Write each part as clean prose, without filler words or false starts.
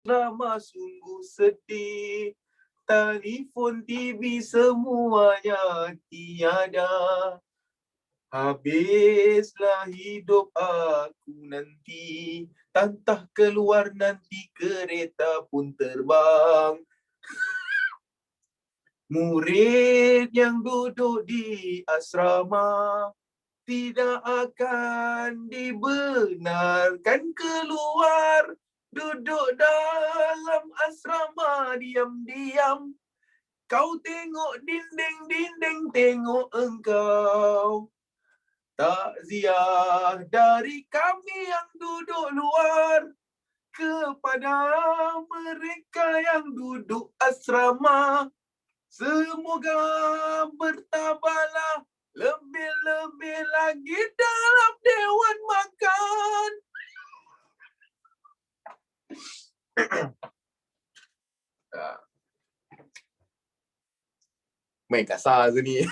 asrama sungguh sedih. Telefon, TV semuanya tiada. Habislah hidup aku nanti. Tantah keluar nanti kereta pun terbang. Murid yang duduk di asrama tidak akan dibenarkan keluar. Duduk dalam asrama diam-diam. Kau tengok dinding-dinding, tengok engkau. Takziah dari kami yang duduk luar kepada mereka yang duduk asrama. Semoga bertambahlah lebih-lebih lagi dalam Dewan Makan. Main kasar sini.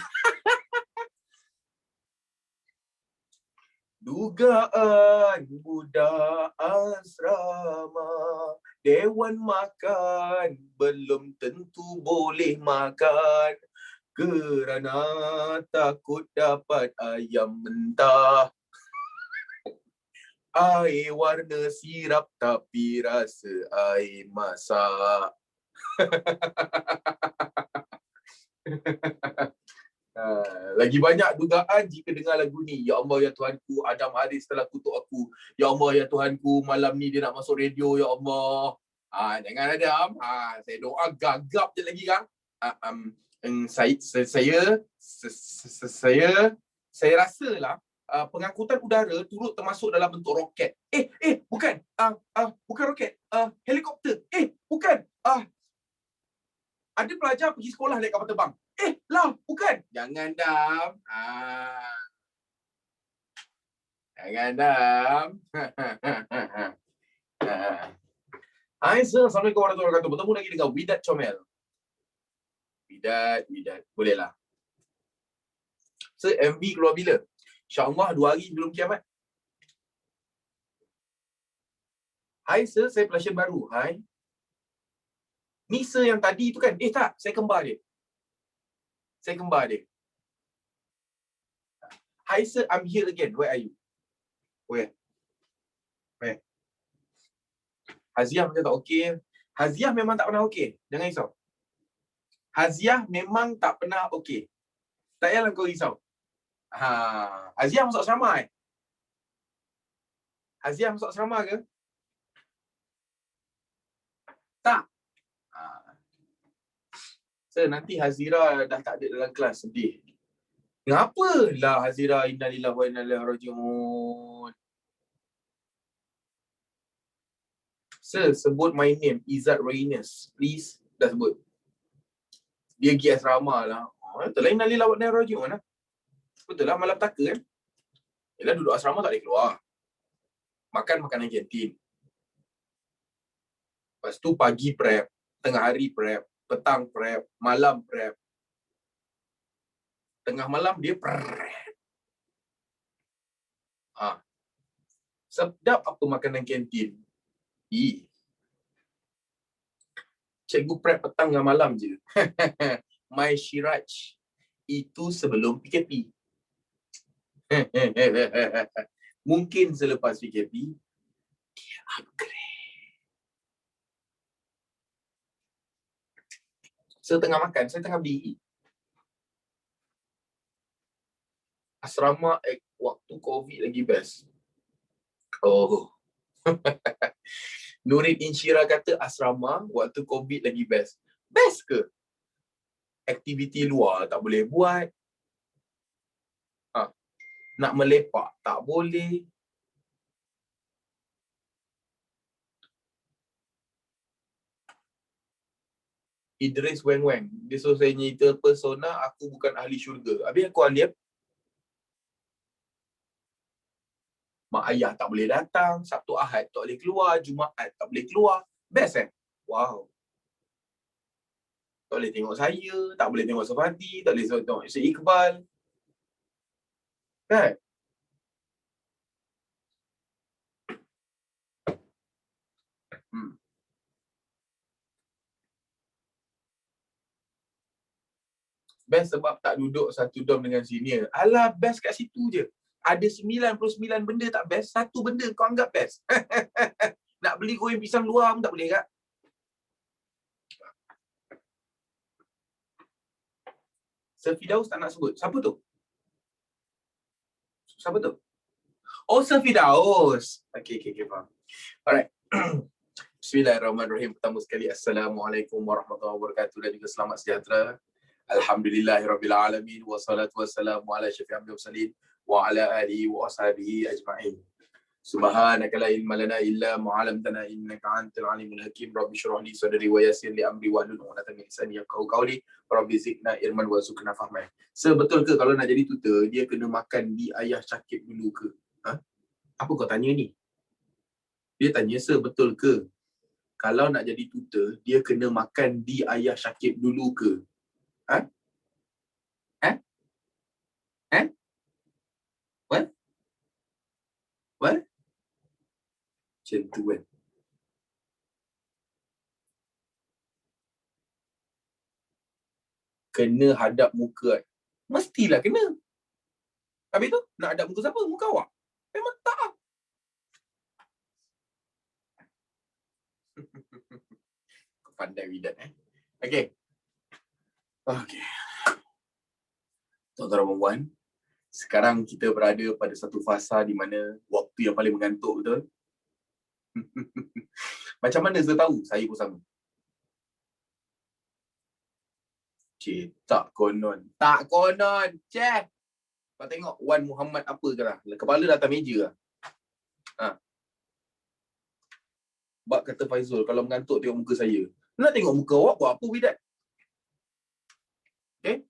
Dugaan budak asrama, Dewan Makan belum tentu boleh makan kerana takut dapat ayam mentah. Air warna sirap tapi rasa air masak. Lagi banyak dugaan jika dengar lagu ni. Ya Allah, ya Tuhanku, Adam Haris telah kutuk aku. Ya Allah, ya Tuhanku, malam ni dia nak masuk radio, ya Allah. Jangan Adam. Saya doa gagap je lagi kan. Saya rasalah pengangkutan udara turut termasuk dalam bentuk roket. Bukan. Bukan roket. Helikopter. Bukan. Ada pelajar pergi sekolah naik kapal terbang. Bukan. Jangan Dam. Jangan Dam. Hai sir, Assalamualaikum warahmatullahi wabarakatuh. Bertemu lagi dengan Widat Comel. Widat. Bolehlah. Sir, MV keluar bila? InsyaAllah 2 hari sebelum kiamat. Hai sir, saya pelasian baru. Hai. Ni sir yang tadi tu kan? Tak, saya kembar dia. Hi sir, I'm here again. Where are you? Where? Haziah macam tak okey. Haziah memang tak pernah okey. Jangan risau. Haziah memang tak pernah okey. Tak payahlah kau risau. Haziah masuk asrama Haziah masuk asrama ke? Tak. Sir, nanti Hazira dah tak ada dalam kelas. Sedih. Kenapa Hazira? Innalillahi wa inna ilaihi raji'un. Sir, sebut my name, Izzat Raines. Please, dah sebut. Dia pergi asrama lah. Betul lah, innalillahi wa inna ilaihi raji'un lah. Betul lah, malapetaka kan? Yelah, duduk asrama tak boleh keluar. Makan makanan kantin. Lepas tu pagi prep, tengah hari prep, petang prep, malam prep. Tengah malam dia prep. Sedap apa makanan kantin. Cikgu prep petang dan malam je. My Shiraj. Itu sebelum PKP. Mungkin selepas PKP, dia upgrade. Saya tengah makan, saya tengah berdiri. Asrama waktu COVID lagi best. Nurin Inshira kata asrama waktu COVID lagi best. Best ke? Aktiviti luar tak boleh buat. Nak melepak tak boleh. Idris Weng. Dia suruh saya cerita persona aku bukan ahli syurga. Habis aku ahli apa? Mak ayah tak boleh datang, Sabtu Ahad tak boleh keluar, Jumaat tak boleh keluar. Best Wow. Tak boleh tengok saya, tak boleh tengok Sofati, tak boleh tengok Syed Iqbal. Kan? Best sebab tak duduk satu dom dengan senior. Alah, best kat situ je. Ada 99 benda tak best, satu benda kau anggap best. Nak beli goreng pisang luar pun tak boleh kak. Sir Firdaus tak nak sebut. Siapa tu? Siapa tu? Oh, Sir Firdaus. Okay, faham. Alright. Bismillahirrahmanirrahim. Pertama sekali, Assalamualaikum warahmatullahi wabarakatuh dan juga selamat sejahtera. Alhamdulillahirrabbilalamin. Wassalatu wassalamu ala syafi'il anbiya'i wal mursalin wa ala alihi wa ashabihi ajma'in. Subhanaka la ilma lana illa ma 'allamtana innaka antal alimul hakim. Rabbi shrah li sadri wa yassir li amri wahlul 'uqdatam min lisani yafqahu qawli. Rabbi zidna ilman warzuqna fahman. Sebetul ke kalau nak jadi tutor dia kena makan di ayah cakip dulu ke? Ha? Apa kau tanya ni? Dia tanya sebetul ke kalau nak jadi tutor dia kena makan di ayah syakib dulu ke? Ha? Ha? Ha? What? What? Macam tu kan. Kena hadap muka. Mestilah kena. Habis tu, nak hadap muka siapa? Muka awak? Memang tak. Pandai Widat Okay. Tuan-tuan dan puan, sekarang kita berada pada satu fasa di mana waktu yang paling mengantuk, betul? Macam mana saya tahu? Saya pun sama. Cik, tak konon. Tak konon. Cik. Kau tengok Wan Muhammad apa ke lah. Kepala dah atas meja lah. Ha. Bak kata Faizul, kalau mengantuk tengok muka saya. Nak tengok muka awak buat apa, Widat? Okay?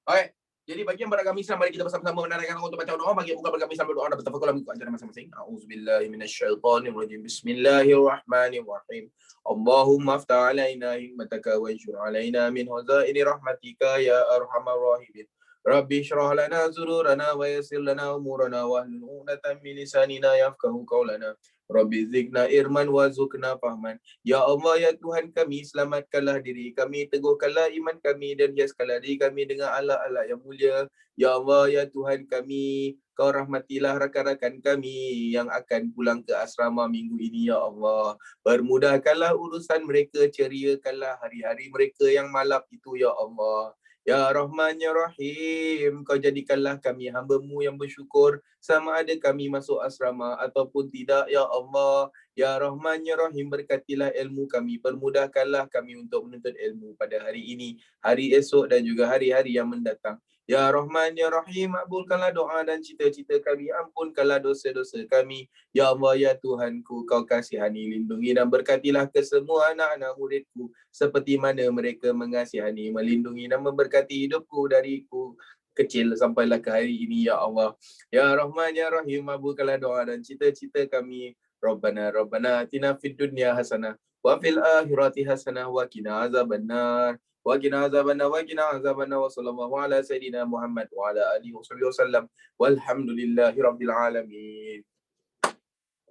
Alright. Jadi bagian beragam Islam, mari kita bersama-sama menarikkan untuk baca doa. Bagi bukan beragam Islam berdoa dan bertafakur dalam ajaran masing-masing. A'udzubillahi minasyaitonirrajim. Bismillahirrahmanirrahim. Allahumma aftah alaina hikmataka wa anshur alaina min hazaini rahmatika ya arhamar rahimin. Rabbi shrah lana zururana wa yassir lana umurana wa hlul 'uqdatam min lisanina yafqahu qawlana. Rabbi zidna irman warzuqna fahman. Ya Allah, ya Tuhan kami, selamatkanlah diri kami, teguhkanlah iman kami dan hiaskanlah diri kami dengan akhlak-akhlak yang mulia. Ya Allah, ya Tuhan kami, kau rahmatilah rakan-rakan kami yang akan pulang ke asrama minggu ini, ya Allah. Permudahkanlah urusan mereka, ceriakanlah hari-hari mereka yang malam itu, ya Allah. Ya Rahman, Ya Rahim, kau jadikanlah kami hamba-Mu yang bersyukur sama ada kami masuk asrama ataupun tidak, ya Allah. Ya Rahman, Ya Rahim, berkatilah ilmu kami, permudahkanlah kami untuk menuntut ilmu pada hari ini, hari esok dan juga hari-hari yang mendatang. Ya Rahman, Ya Rahim, makbulkanlah doa dan cita-cita kami, ampunkanlah dosa-dosa kami. Ya Allah, ya Tuhanku, kau kasihani, lindungi dan berkatilah kesemua anak-anak muridku seperti mana mereka mengasihani, melindungi dan memberkati hidupku dariku kecil sampailah ke hari ini, ya Allah. Ya Rahman, Ya Rahim, makbulkanlah doa dan cita-cita kami. Rabbana atina fid dunya hasanah wa fil akhirati hasanah wa qina azabannar. Wa qina azabannar wa sallallahu ala sayidina Muhammad wa ala alihi wasallam. Walhamdulillahi rabbil alamin.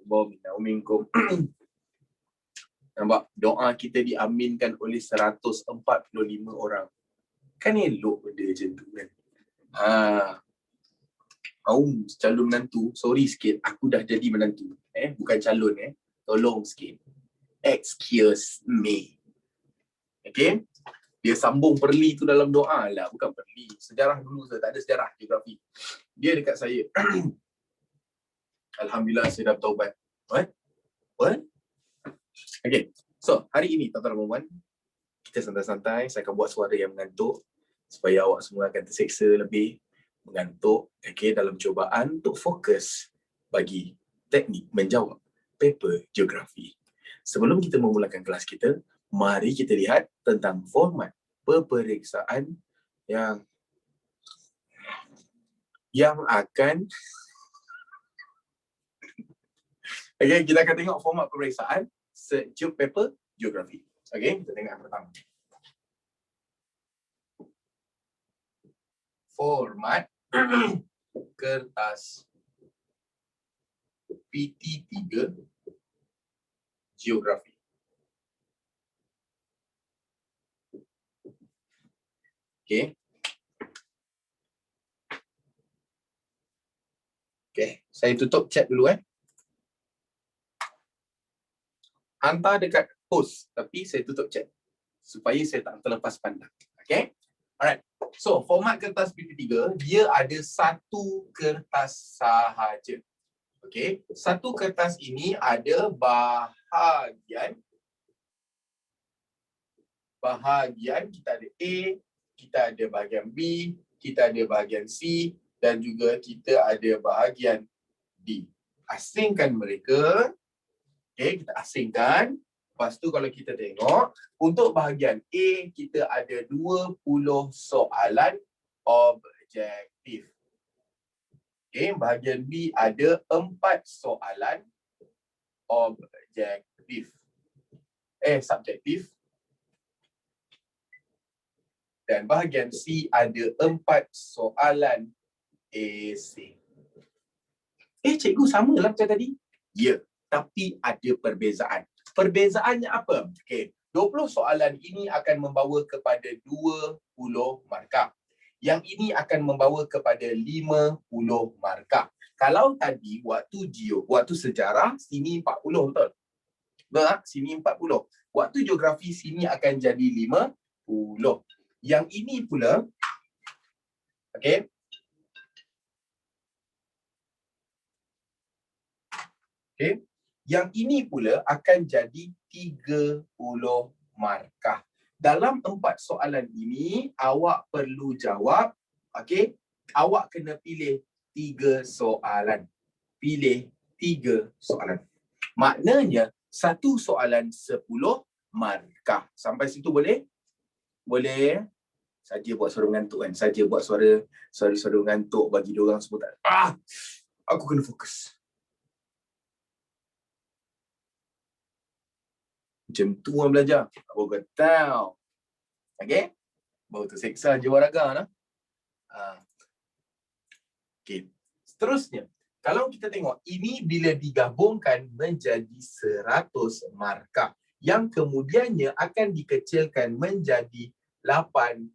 Allahumma minkum. Nampak? Doa kita diaminkan oleh 145 orang. Kan elok benda macam tu kan? Calon menantu, sorry sikit, aku dah jadi menantu. Bukan calon, tolong sikit. Excuse me. Okay? Dia sambung perli tu dalam doa lah, bukan perli. Sejarah dulu saya, tak ada sejarah geografi. Dia dekat saya. Alhamdulillah saya dah bertaubat. What? Okay. So, hari ini tuan-tuan dan puan, kita santai-santai, saya akan buat suara yang mengantuk supaya awak semua akan terseksa lebih mengantuk, okay, dalam cubaan untuk fokus bagi teknik menjawab paper geografi. Sebelum kita memulakan kelas kita, mari kita lihat tentang format peperiksaan yang akan okay, kita akan tengok format peperiksaan sejuk paper geografi. Okay, kita tengok yang pertama. Format kertas PT3 geografi. Okay. Saya tutup chat dulu Hantar dekat post, tapi saya tutup chat supaya saya tak terlepas pandang. Okay? Alright. So, format kertas PP3, dia ada satu kertas sahaja. Okay? Satu kertas ini ada bahagian kita ada A, kita ada bahagian B, kita ada bahagian C dan juga kita ada bahagian D. Asingkan mereka. Okay, kita asingkan. Lepas tu kalau kita tengok, untuk bahagian A, kita ada 20 soalan objektif. Okay, bahagian B ada 4 soalan objektif. Subjektif. Dan bahagian C ada 4 soalan esei. Cikgu samalah macam tadi? Ya, tapi ada perbezaan. Perbezaannya apa? Okey, 20 soalan ini akan membawa kepada 20 markah. Yang ini akan membawa kepada 50 markah. Kalau tadi waktu sejarah sini 40, betul? Betul? Sini 40. Waktu geografi sini akan jadi 50. Yang ini pula, okey. Okey. Yang ini pula akan jadi 30 markah. Dalam 4 soalan ini, awak perlu jawab, okey? Awak kena pilih 3 soalan. Pilih 3 soalan. Maknanya, satu soalan 10 markah. Sampai situ boleh? Boleh? Saja buat suara mengantuk kan? Saja buat suara mengantuk bagi diorang semua tak. Aku kena fokus. Macam tu orang belajar. Baru tahu. Okey? Baru terseksa jiwa raga. Nah? Okey. Seterusnya. Kalau kita tengok, ini bila digabungkan menjadi 100 markah. Yang kemudiannya akan dikecilkan menjadi 80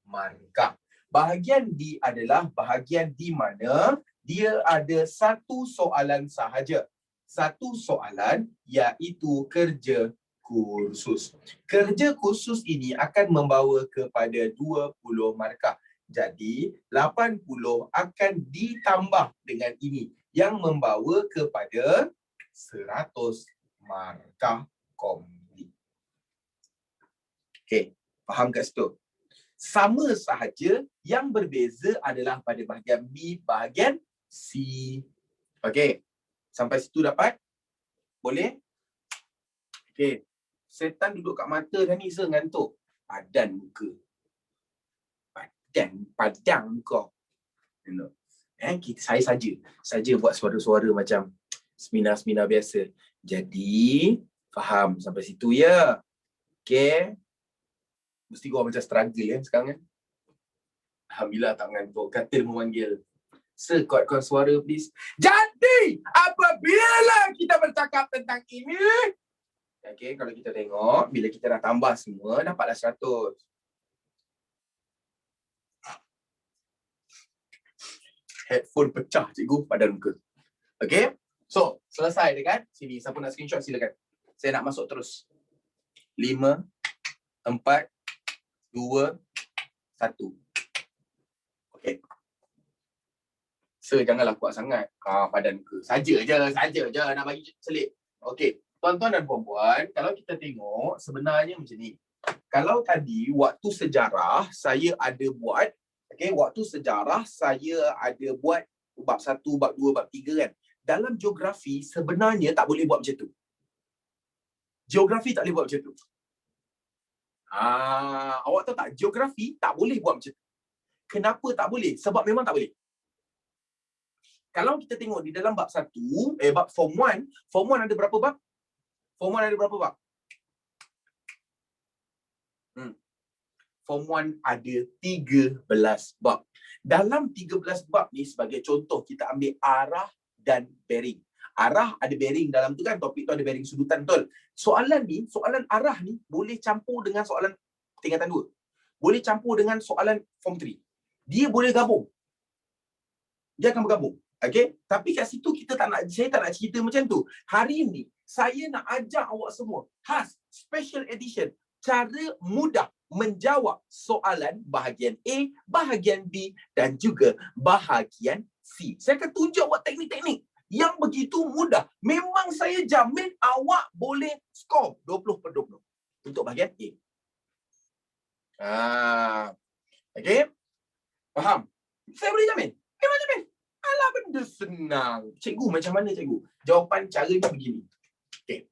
markah. Bahagian D adalah bahagian di mana dia ada satu soalan sahaja. Satu soalan iaitu kerja kursus. Kerja kursus ini akan membawa kepada 20 markah. Jadi, 80 akan ditambah dengan ini yang membawa kepada 100 markah komplit. Okey, faham kat situ? Sama sahaja, yang berbeza adalah pada bahagian B, bahagian C. Okey, sampai situ dapat? Boleh? Okey. Setan duduk kat mata dah ni, ngantuk. Padan muka. Padang kau. Saya saja buat suara-suara macam seminar-seminar biasa. Jadi, faham sampai situ ya? Okey. Mesti kau macam struggle sekarang kan? Alhamdulillah tak ngantuk. Katil memanggil. Sekuatkan suara please. Jadi, apabila kita bercakap tentang ini, okey, kalau kita tengok, bila kita dah tambah semua, dapatlah 100. Headphone pecah, cikgu, padan muka. Okey, so, selesai dekat sini. Siapa nak screenshot, silakan. Saya nak masuk terus. 5, 4, 2, 1. Okey. So, janganlah kuat sangat. Padan muka. Saja je nak bagi selit. Okey. Tuan-tuan dan puan-puan, kalau kita tengok sebenarnya macam ni. Kalau tadi waktu sejarah saya ada buat, waktu sejarah saya ada buat bab 1, bab 2, bab 3 kan. Dalam geografi sebenarnya tak boleh buat macam tu. Geografi tak boleh buat macam tu. Awak tahu tak, geografi tak boleh buat macam tu. Kenapa tak boleh? Sebab memang tak boleh. Kalau kita tengok di dalam bab 1, bab form 1 ada berapa bab? Form 1 ada berapa bab? Form 1 ada 13 bab. Dalam 13 bab ni, sebagai contoh, kita ambil arah dan bearing. Arah ada bearing dalam tu kan, topik tu ada bearing sudutan, betul? Soalan ni, soalan arah ni boleh campur dengan soalan tingkatan 2. Boleh campur dengan soalan form 3. Dia boleh gabung. Dia akan bergabung. Okay? Tapi kat situ saya tak nak cerita macam tu. Hari ni saya nak ajar awak semua khas special edition cara mudah menjawab soalan bahagian A, bahagian B dan juga bahagian C. Saya akan tunjuk awak teknik-teknik yang begitu mudah. Memang saya jamin awak boleh skor 20/20 untuk bahagian A. Okay? Faham? Saya boleh jamin. Memang jamin. Alah, benda senang. Cikgu, macam mana cikgu? Jawapan caranya begini. Okay.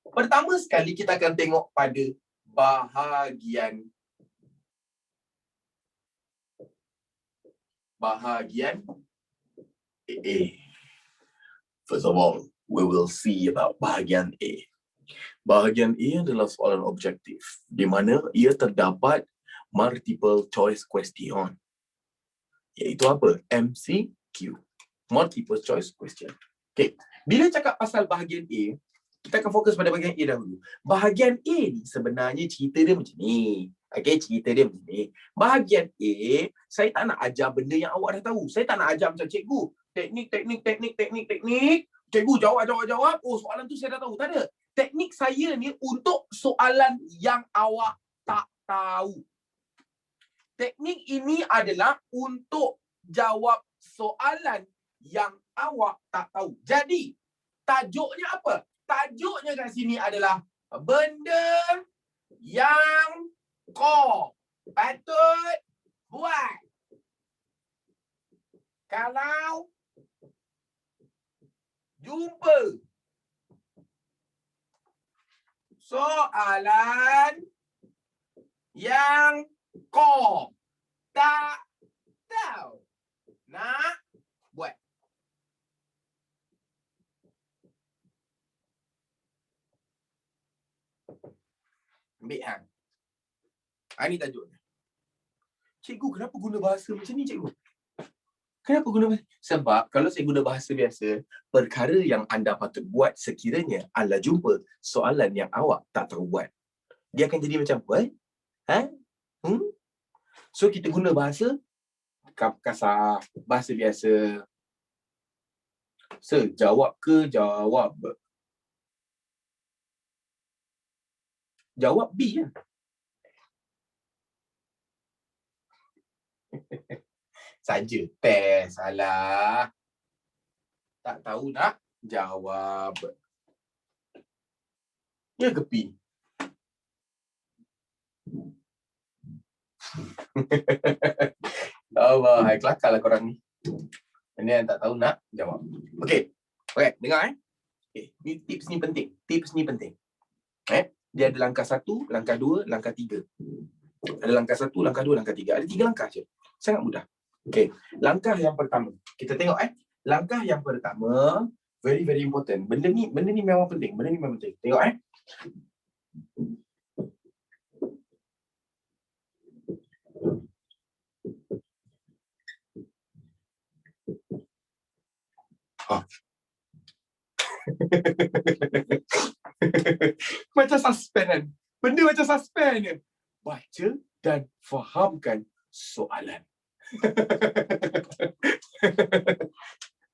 Pertama sekali kita akan tengok pada bahagian A. First of all, we will see about bahagian A. Bahagian A adalah soalan objektif, di mana ia terdapat multiple choice question. Iaitu apa? MCQ. Multiple choice question. Okay. Bila cakap pasal bahagian A, kita akan fokus pada bahagian A dahulu. Bahagian A ni sebenarnya cerita dia macam ni. Okay, cerita dia macam ni. Bahagian A, saya tak nak ajar benda yang awak dah tahu. Saya tak nak ajar macam cikgu. Teknik. Cikgu jawab. Oh, soalan tu saya dah tahu. Tak ada. Teknik saya ni untuk soalan yang awak tak tahu. Teknik ini adalah untuk jawab soalan yang awak tak tahu. Jadi, tajuknya apa? Tajuknya kat sini adalah benda yang kau patut buat kalau jumpa soalan yang kau tak tahu nak buat. Ambil hang. Ini tajuknya. Cikgu, kenapa guna bahasa macam ni, cikgu? Kenapa guna bahasa? Sebab kalau saya guna bahasa biasa, perkara yang anda patut buat sekiranya anda jumpa soalan yang awak tak tahu buat. Dia akan jadi macam, what? So, kita guna bahasa kasar, bahasa biasa. Jawab ke jawab? Jawab B lah. Saja test, salah. Tak tahu nak jawab. Ya ke P? Allah, kelakar lah korang ni. Ini yang tak tahu nak jawab. Okey, dengar Okay, ni tips ni penting. Dia ada langkah 1, langkah 2, langkah 3. Ada langkah 1, langkah 2, langkah 3. Ada 3 langkah je. Sangat mudah. Okey, langkah yang pertama. Kita tengok langkah yang pertama very important. Benda ni memang penting. Tengok Macam suspend kan? Benda macam suspend je. Baca dan fahamkan soalan.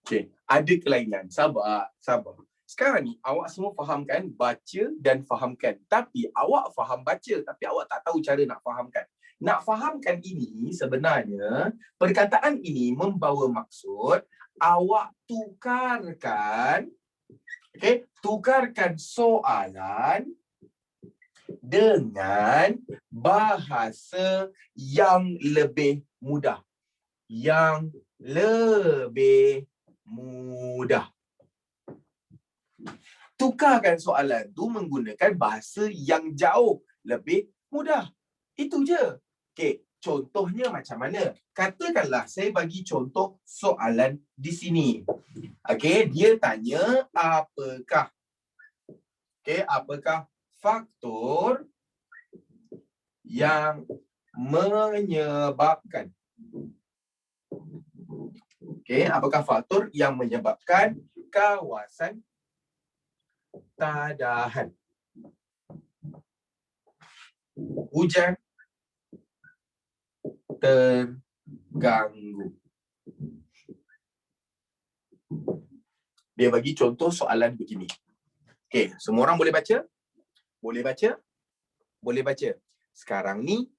Okay, ada kelainan. Sabar. Sekarang ni awak semua fahamkan, baca dan fahamkan. Tapi awak faham baca, tapi awak tak tahu cara nak fahamkan. Nak fahamkan ini sebenarnya, perkataan ini membawa maksud awak tukarkan soalan dengan bahasa yang lebih mudah. Tukarkan soalan tu menggunakan bahasa yang jauh lebih mudah. Itu je. Okey, contohnya macam mana? Katakanlah saya bagi contoh soalan di sini. Okey, dia tanya apakah faktor yang menyebabkan apakah faktor yang menyebabkan kawasan tadahan hujan terganggu? Dia bagi contoh soalan begini. Okey, semua orang boleh baca? Boleh baca? Boleh baca. Sekarang ni,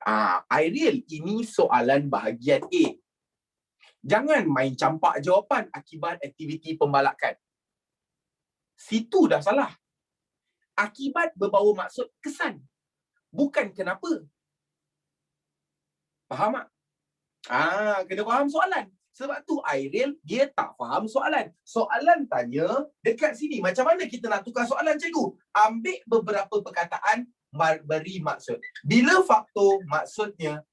Airil, ini soalan bahagian A. Jangan main campak jawapan akibat aktiviti pembalakan. Situ dah salah. Akibat berbawa maksud kesan. Bukan kenapa. Faham tak? Kena faham soalan. Sebab tu Airil, dia tak faham soalan. Soalan tanya, dekat sini, macam mana kita nak tukar soalan, cikgu? Ambil beberapa perkataan, beri maksud. Bila faktor, maksudnya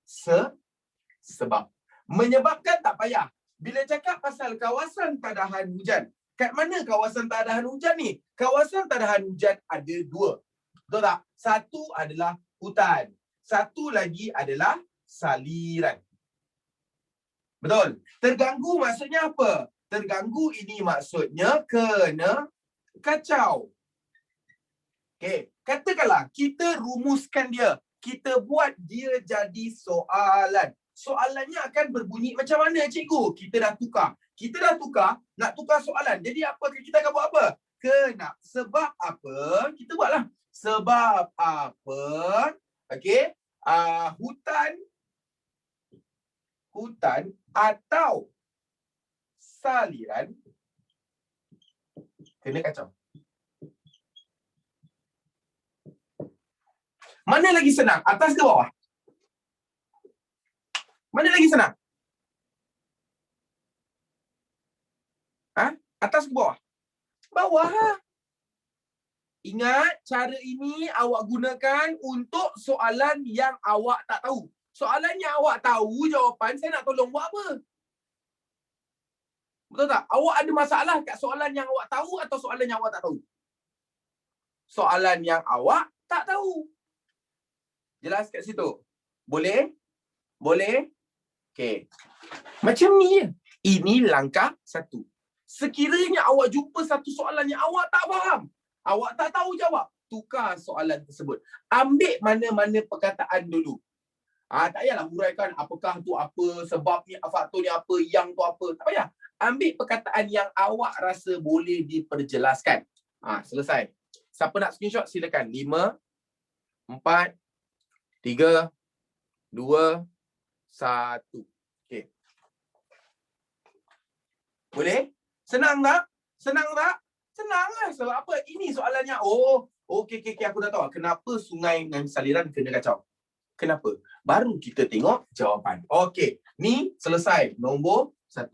sebab. Menyebabkan tak payah. Bila cakap pasal kawasan tadahan hujan, kat mana kawasan tadahan hujan ni? Kawasan tadahan hujan ada 2. Betul tak? Satu adalah hutan. Satu lagi adalah saliran. Betul? Terganggu maksudnya apa? Terganggu ini maksudnya kena kacau. Okey, katakanlah kita rumuskan dia. Kita buat dia jadi soalan. Soalannya akan berbunyi macam mana, cikgu? Kita dah tukar. Nak tukar soalan. Jadi apa kita akan buat apa? Sebab apa? Kita buatlah. Sebab apa? Okey. Hutan atau saliran kena kacau. Mana lagi senang? Atas ke bawah? Mana lagi senang? Atas ke bawah? Bawah. Ingat, cara ini awak gunakan untuk soalan yang awak tak tahu. Soalan yang awak tahu jawapan, saya nak tolong buat apa? Betul tak? Awak ada masalah kat soalan yang awak tahu atau soalan yang awak tak tahu? Soalan yang awak tak tahu. Jelas kat situ? Boleh? Boleh? Okey. Macam ni je. Ini langkah 1. Sekiranya awak jumpa satu soalan yang awak tak faham, awak tak tahu jawab, tukar soalan tersebut. Ambil mana-mana perkataan dulu. Tak payahlah huraikan apakah tu apa, sebab ni, faktor ni apa, yang tu apa. Tak payah. Ambil perkataan yang awak rasa boleh diperjelaskan. Selesai. Siapa nak screenshot silakan. 5, 4, 3, 2, 1. Okey. Boleh? Senang tak? Senang tak? Senang lah. Sebab apa? Ini soalannya. Okey. Aku dah tahu. Kenapa sungai dan saliran kena kacau? Kenapa? Baru kita tengok jawapan. Okey. Ni selesai. Nombor 1.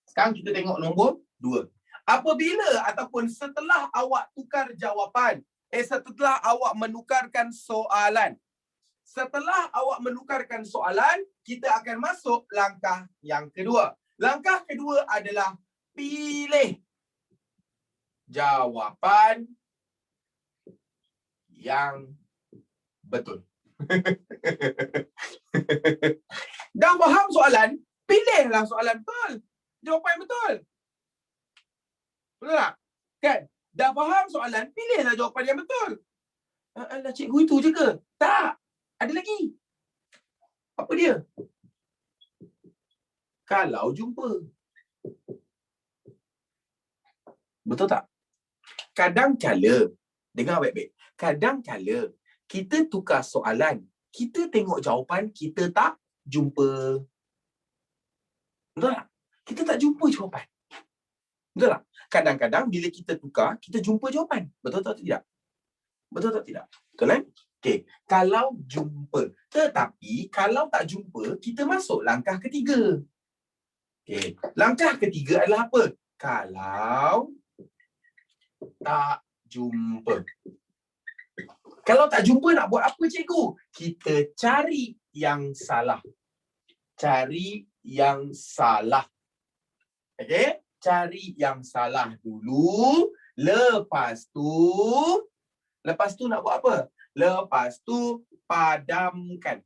Sekarang kita tengok nombor 2. Apabila ataupun setelah awak tukar jawapan, setelah awak menukarkan soalan. Setelah awak menukarkan soalan, kita akan masuk langkah yang kedua. Langkah kedua adalah pilih jawapan yang betul. Dah faham soalan, pilihlah soalan betul. Jawapan yang betul. Betul tak? Kan? Dah faham soalan, pilihlah jawapan yang betul. Alah, cikgu itu je ke? Tak. Ada lagi. Apa dia? Kalau jumpa. Betul tak? Kadang-kala, dengar baik-baik. Kadang-kala, kita tukar soalan. Kita tengok jawapan, kita tak jumpa. Betul tak? Kita tak jumpa jawapan. Betul tak? Kadang-kadang bila kita tukar, kita jumpa jawapan. Betul tak tidak? Betul tak tidak? Betul kan? Okey. Kalau jumpa. Tetapi, kalau tak jumpa, kita masuk langkah ketiga. Okey. Langkah ketiga adalah apa? Kalau tak jumpa. Kalau tak jumpa nak buat apa, cikgu? Kita cari yang salah. Cari yang salah. Okey? Cari yang salah dulu. Lepas tu nak buat apa? Lepas tu padamkan.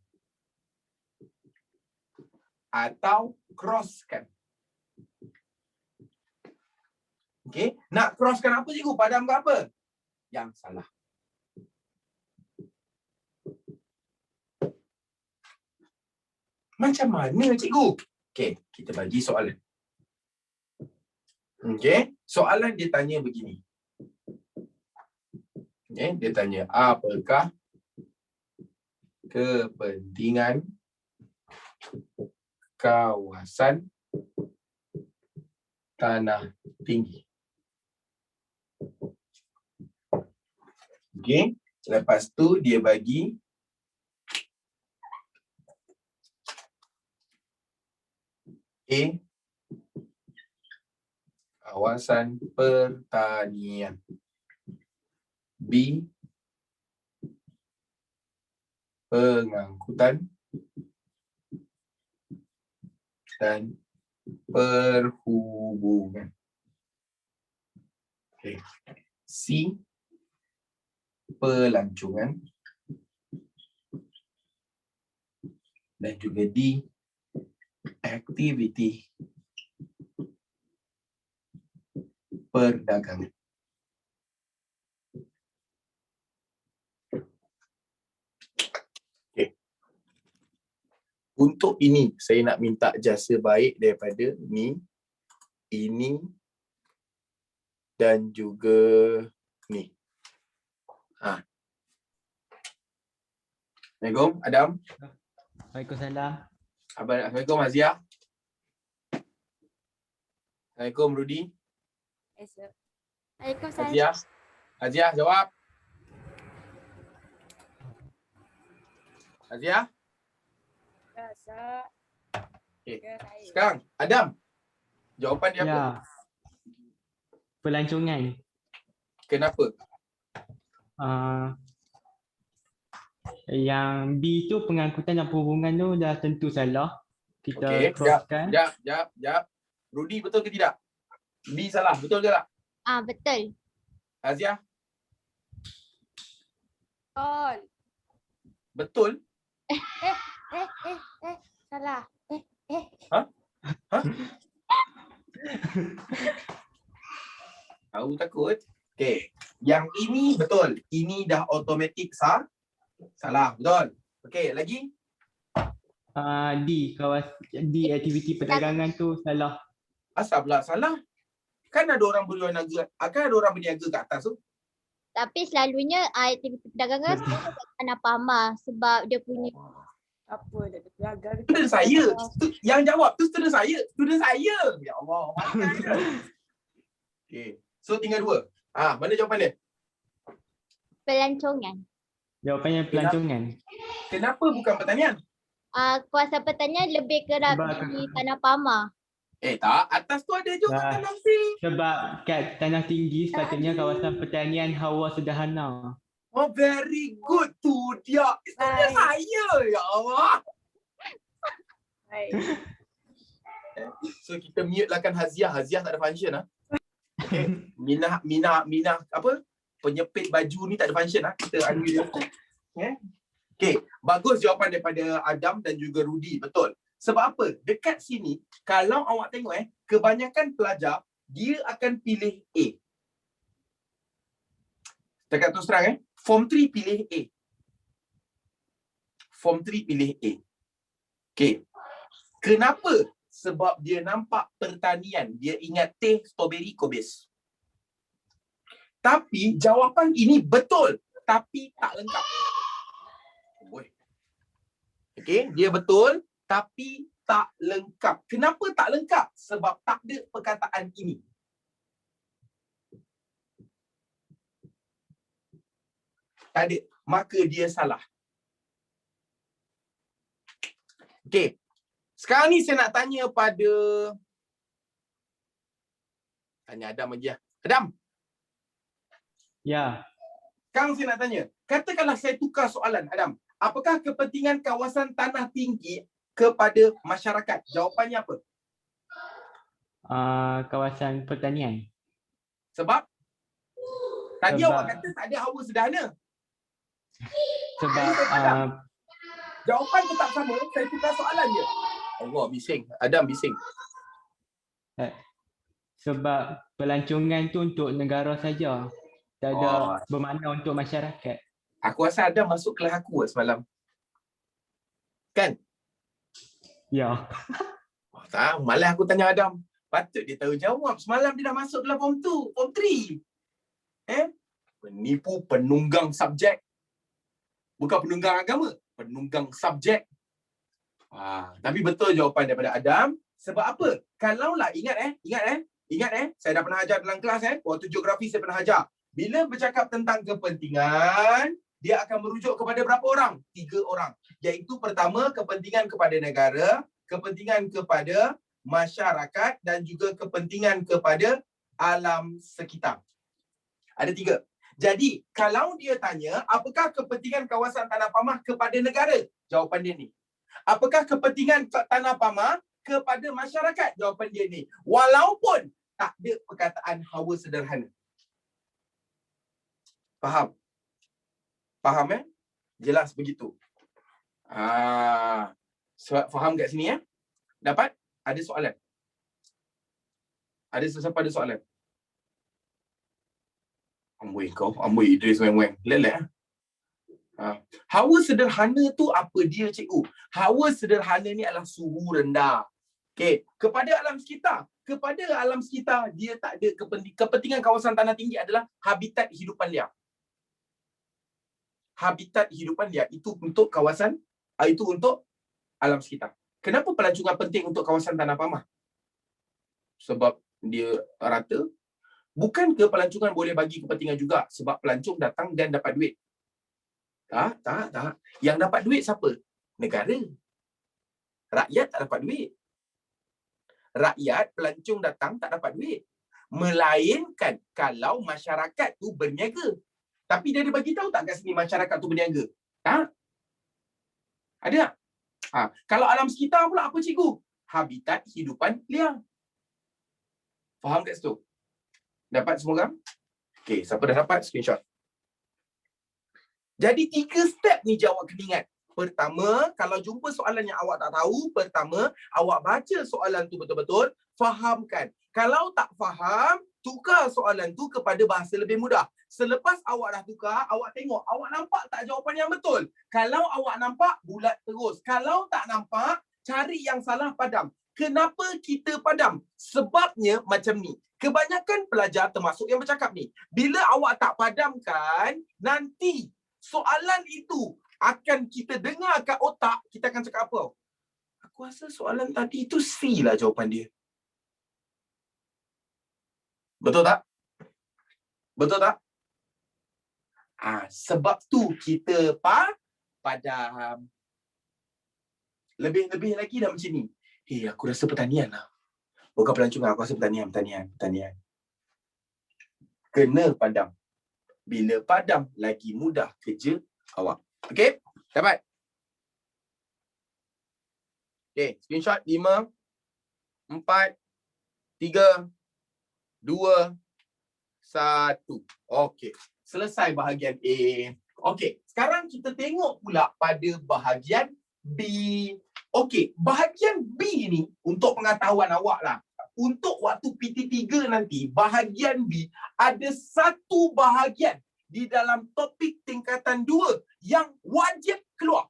Atau crosskan. Okey? Nak crosskan apa, cikgu? Padamkan apa? Yang salah. Macam mana, cikgu? Okey, kita bagi soalan. Okey, soalan dia tanya begini. Okey, dia tanya, apakah kepentingan kawasan tanah tinggi? Okey, lepas tu dia bagi A, kawasan pertanian. B, pengangkutan dan perhubungan. Okay. C, pelancongan. Dan juga D, aktiviti perdagangan. Okay. Untuk ini, saya nak minta jasa baik daripada ni, ini, dan juga ni. Assalamualaikum, Adam. Waalaikumsalam. Assalamualaikum, Azia. Assalamualaikum, Rudy. Waalaikumsalam. Azia, jawab. Azia? Okay. Sekarang, Adam. Jawapan dia apa? Ya. Pelancongan. Kenapa? Yang B tu pengangkutan dan perhubungan tu dah tentu salah. Kita Okey, crosskan. Jap. Rudy, betul ke tidak? B salah, betul ke tak? Betul. Azia? Betul. Betul? Salah. Tahu takut? Okey. Yang ini betul. Ini dah automatik salah, betul. Okey, lagi? D aktiviti perdagangan tu salah. Asal pula salah? Kan ada orang berniaga, kat atas tu. Tapi selalunya aktiviti perdagangan tanah pamah sebab dia punya Apa dah pelajar. Student saya. Yang jawab tu student saya. Ya Allah. Okey. So tinggal 2. Mana jawapan dia? pelancongan. Jawapannya pelancongan. Kenapa bukan pertanian? Kawasan pertanian lebih kerap di tanah pamah. Tak. Atas tu ada juga tanah tinggi. Sebab kat tanah tinggi sepatutnya kawasan pertanian hawa sederhana. Oh, very good tu dia. Student saya. Ya Allah. So kita mute lah kan Haziah. Haziah tak ada function Okay. Minah apa? Penyepit baju ni tak ada function Kita unmute dia. Okay. Bagus jawapan daripada Adam dan juga Rudy. Betul. Sebab apa? Dekat sini kalau awak tengok kebanyakan pelajar dia akan pilih A. Dekat terus terang Form 3 pilih A. Form 3 pilih A. Okay. Kenapa? Sebab dia nampak pertanian. Dia ingat teh, strawberry, kobis. Tapi jawapan ini betul. Tapi tak lengkap. Okay. Dia betul. Tapi tak lengkap. Kenapa tak lengkap? Sebab tak ada perkataan ini. Tak ada. Maka dia salah. Okay. Sekarang ni saya nak tanya pada Adam lagi Adam. Ya. Sekarang saya nak tanya. Katakanlah saya tukar soalan Adam. Apakah kepentingan kawasan tanah tinggi kepada masyarakat? Jawapannya apa? Kawasan pertanian. Sebab? Tadi Sebab awak kata tak ada hawa sederhana. Sebab jawapan tetap sama. Saya tukar soalan je. Allah, bising. Adam bising. Sebab pelancongan tu untuk negara saja. Tak ada bermakna untuk masyarakat. Aku rasa Adam masuk kelas aku semalam. Kan? Ya. Tak, malas aku tanya Adam. Patut dia tahu jawab. Semalam dia dah masuk dalam form 2, form 3. Penipu penunggang subjek. Bukan penunggang agama, penunggang subjek. Tapi betul jawapan daripada Adam. Sebab apa? Kalaulah ingat saya dah pernah ajar dalam kelas waktu geografi saya pernah ajar. Bila bercakap tentang kepentingan, dia akan merujuk kepada berapa orang? 3 orang. Iaitu pertama, kepentingan kepada negara, kepentingan kepada masyarakat dan juga kepentingan kepada alam sekitar. Ada 3. Jadi, kalau dia tanya, apakah kepentingan kawasan Tanah Pamah kepada negara? Jawapan dia ni. Apakah kepentingan Tanah Pamah kepada masyarakat? Jawapan dia ni. Walaupun tak ada perkataan hawa sederhana. Faham? Faham Jelas begitu. Faham kat sini Dapat? Ada soalan? Ada sesiapa ada soalan? Amboi Idris weng-weng. Lelek. Hawa sederhana tu apa dia, cikgu? Hawa sederhana ni adalah suhu rendah. Okey, kepada alam sekitar. Kepada alam sekitar, dia tak ada kepentingan kawasan tanah tinggi adalah habitat hidupan liar. Habitat hidupan liar itu untuk kawasan, itu untuk alam sekitar. Kenapa pelancongan penting untuk kawasan Tanah Pamah? Sebab dia rata. Bukan ke pelancongan boleh bagi kepentingan juga sebab pelancong datang dan dapat duit? Tak. Yang dapat duit siapa? Negara. Rakyat tak dapat duit. Rakyat, pelancong datang tak dapat duit. Melainkan kalau masyarakat tu berniaga. Tapi dia bagi tahu tak kat sini masyarakat tu berniaga? Tak? Ada tak? Kalau alam sekitar pula apa, cikgu? Habitat hidupan liar. Faham kat situ? Dapat semua orang? Okey, siapa dah dapat screenshot. Jadi 3 step ni jawab kena ingat. Pertama, kalau jumpa soalan yang awak tak tahu, pertama, awak baca soalan tu betul-betul, fahamkan. Kalau tak faham, tukar soalan tu kepada bahasa lebih mudah. Selepas awak dah tukar, awak tengok, awak nampak tak jawapan yang betul? Kalau awak nampak, bulat terus. Kalau tak nampak, cari yang salah, padam. Kenapa kita padam? Sebabnya macam ni. Kebanyakan pelajar termasuk yang bercakap ni, bila awak tak padamkan, nanti soalan itu akan kita dengar kat otak, kita akan cakap apa? Aku rasa soalan tadi itu C lah jawapan dia. Betul tak? Betul tak? Sebab tu kita padam. Lebih lagi dah macam ni. Aku rasa pertanian lah. Bukan pelancongan, aku rasa pertanian. Kena padam. Bila padam, lagi mudah kerja awak. Okey? Dapat? Okey, screenshot 5, 4, 3, 2, 1. Okey, selesai bahagian A. Okey, sekarang kita tengok pula pada bahagian B. Okey, bahagian B ni untuk pengetahuan awak lah. Untuk waktu PT3 nanti, bahagian B ada satu bahagian di dalam topik tingkatan 2 yang wajib keluar.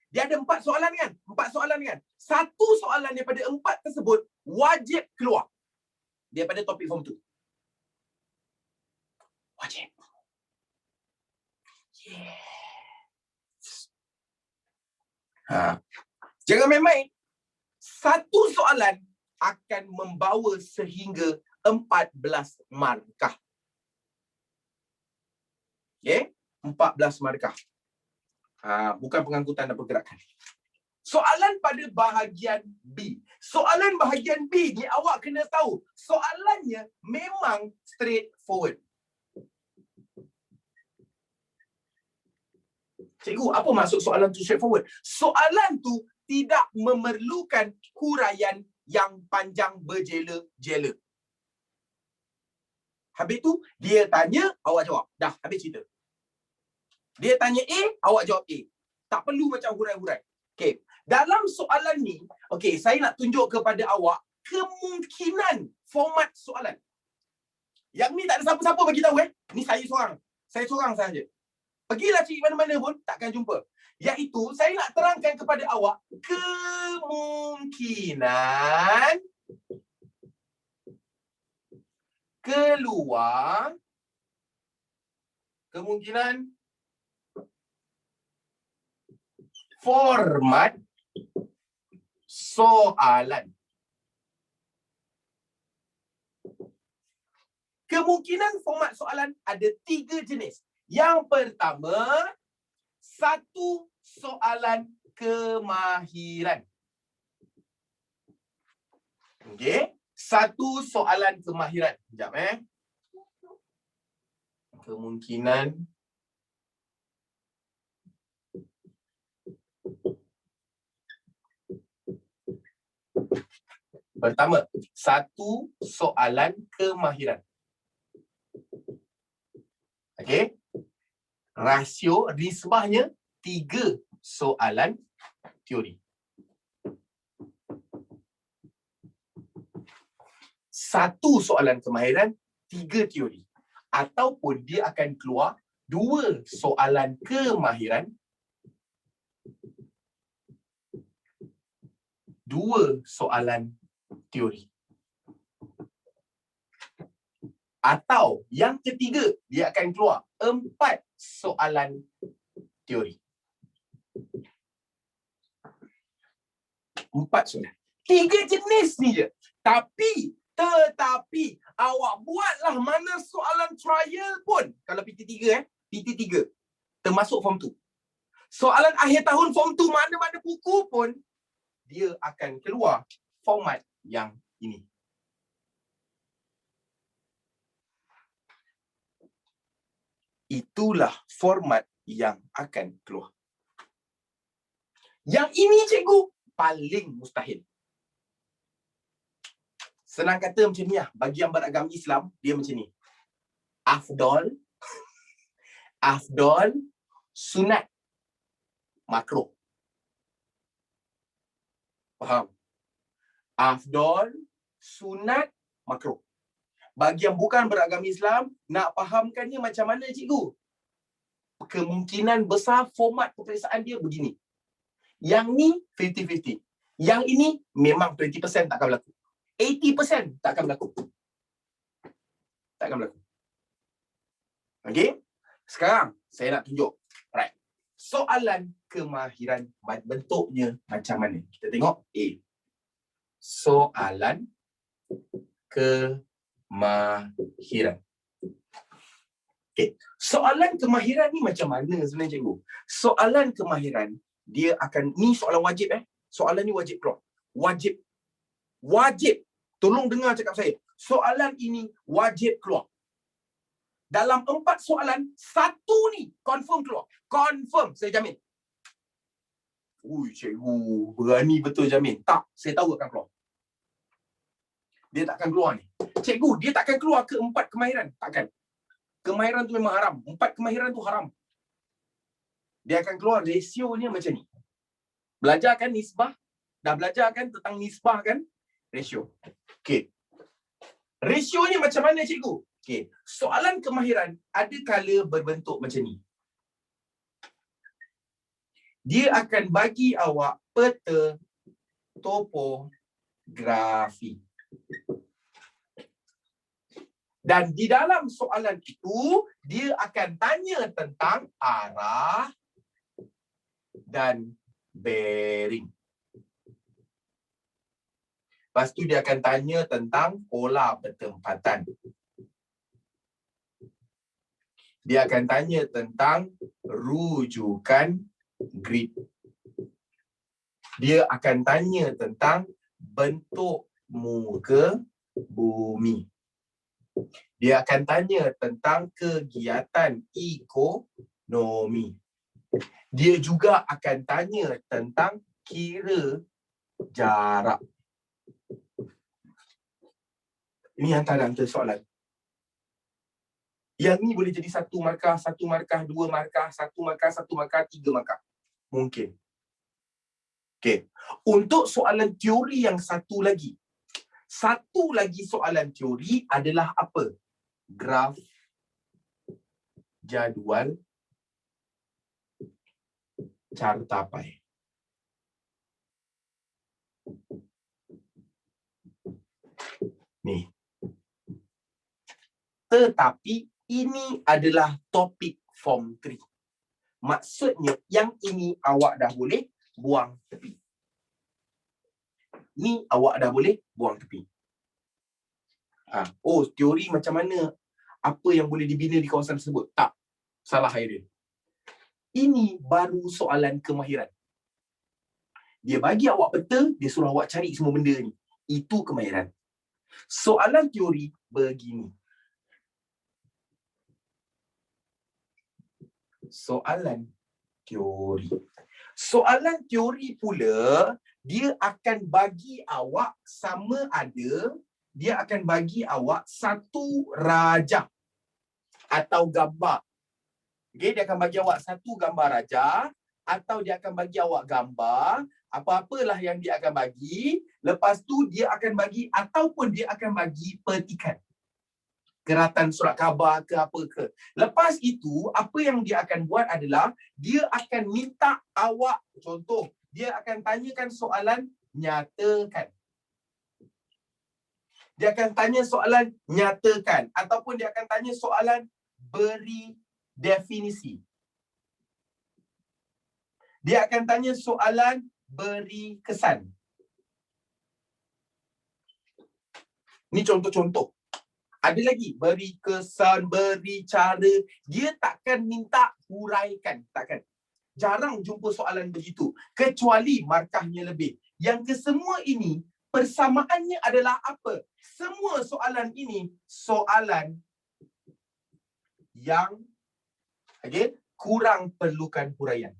Dia ada 4 soalan kan? 4 soalan kan? Satu soalan daripada 4 tersebut wajib keluar daripada topik form 2. Wajib. Yes. Jangan main-main. Satu soalan akan membawa sehingga 14 markah. Okey? 14 markah. Bukan pengangkutan dan pergerakan. Soalan pada bahagian B. Soalan bahagian B ni awak kena tahu. Soalannya memang straightforward. Cikgu, apa maksud soalan tu straightforward? Soalan tu tidak memerlukan huraian yang panjang berjela-jela. Habis tu, dia tanya, awak jawab. Dah, habis cerita. Dia tanya A, awak jawab A. Tak perlu macam hurai-hurai. Okey. Dalam soalan ni, okey, saya nak tunjuk kepada awak kemungkinan format soalan. Yang ni tak ada siapa-siapa bagi tahu Ni saya seorang. Saya seorang sahaja. Pergilah cari mana-mana pun takkan jumpa. Iaitu saya nak terangkan kepada awak kemungkinan keluar kemungkinan format soalan. Kemungkinan format soalan ada 3 jenis. Yang pertama, satu soalan kemahiran. Okey, satu soalan kemahiran. Sekejap Kemungkinan pertama, satu soalan kemahiran. Okey. Rasio nisbahnya 3 soalan teori. Satu soalan kemahiran, 3 teori. Ataupun dia akan keluar 2 soalan kemahiran, 2 soalan teori. Atau yang ketiga, dia akan keluar 4 soalan teori. 4 soalan. 3 jenis ni je. Tetapi awak buatlah mana soalan trial pun. Kalau PT3 PT3 termasuk form 2. Soalan akhir tahun form 2 mana-mana buku pun dia akan keluar format yang ini. Itulah format yang akan keluar. Yang ini cikgu paling mustahil. Senang kata macam ni lah. Bagi yang beragama Islam, dia macam ni. Afdol, sunat, makruh. Faham? Afdol, sunat, makruh. Bagi yang bukan beragama Islam, nak fahamkannya macam mana cikgu? Kemungkinan besar format peperiksaan dia begini. Yang ni 50-50. Yang ini memang 20% takkan berlaku. 80% takkan berlaku. Takkan berlaku. Okey? Sekarang saya nak tunjuk. Right. Soalan kemahiran bentuknya macam mana? Kita tengok A. Soalan kemahiran. Okey. Soalan kemahiran ni macam mana sebenarnya cikgu? Soalan kemahiran dia akan, ni soalan wajib Soalan ni wajib keluar. Wajib. Tolong dengar cakap saya. Soalan ini wajib keluar. Dalam 4 soalan, 1 ni confirm keluar. Confirm, saya jamin. Ui, cikgu, berani betul jamin. Tak, saya tahu akan keluar. Dia takkan keluar ni. Cikgu, dia takkan keluar ke 4 kemahiran. Takkan. Kemahiran tu memang haram. 4 kemahiran tu haram. Dia akan keluar rasionya macam ni. Belajar kan nisbah? Dah belajar kan tentang nisbah kan? Rasio. Okey. Rasionya macam mana cikgu? Okey. Soalan kemahiran ada kala berbentuk macam ni. Dia akan bagi awak peta topografi. Dan di dalam soalan itu, dia akan tanya tentang arah dan bearing. Lepas tu dia akan tanya tentang pola pertempatan. Dia akan tanya tentang rujukan grid. Dia akan tanya tentang bentuk muka bumi. Dia akan tanya tentang kegiatan ekonomi. Dia juga akan tanya tentang kira jarak. Ini antara soalan. Yang ni boleh jadi 1 markah, 1 markah, 2 markah, 1 markah, 1 markah, 3 markah. Mungkin. Okey. Untuk soalan teori yang satu lagi. Satu lagi soalan teori adalah apa? Graf, jadual, cartapai. Ni. Tetapi ini adalah topik form 3. Maksudnya yang ini awak dah boleh buang tepi. Ni awak dah boleh buang tepi. Oh, teori macam mana? Apa yang boleh dibina di kawasan tersebut? Tak. Salah Hairil. Ini baru soalan kemahiran. Dia bagi awak peta, dia suruh awak cari semua benda ni. Itu kemahiran. Soalan teori begini. Soalan teori. Soalan teori pula, dia akan bagi awak sama ada, dia akan bagi awak satu rajah atau gambar. Okay, dia akan bagi awak satu gambar rajah atau dia akan bagi awak gambar, apa-apalah yang dia akan bagi. Lepas tu dia akan bagi ataupun dia akan bagi petikan. Keratan surat khabar ke apa ke. Lepas itu, apa yang dia akan buat adalah dia akan minta awak, contoh, dia akan tanyakan soalan nyatakan. Dia akan tanya soalan nyatakan ataupun dia akan tanya soalan beri definisi. Dia akan tanya soalan beri kesan. Ni contoh-contoh. Ada lagi, beri kesan, beri cara. Dia takkan minta huraikan, takkan. Jarang jumpa soalan begitu. Kecuali markahnya lebih. Yang kesemua ini, persamaannya adalah apa? Semua soalan ini, soalan yang kurang perlukan huraian.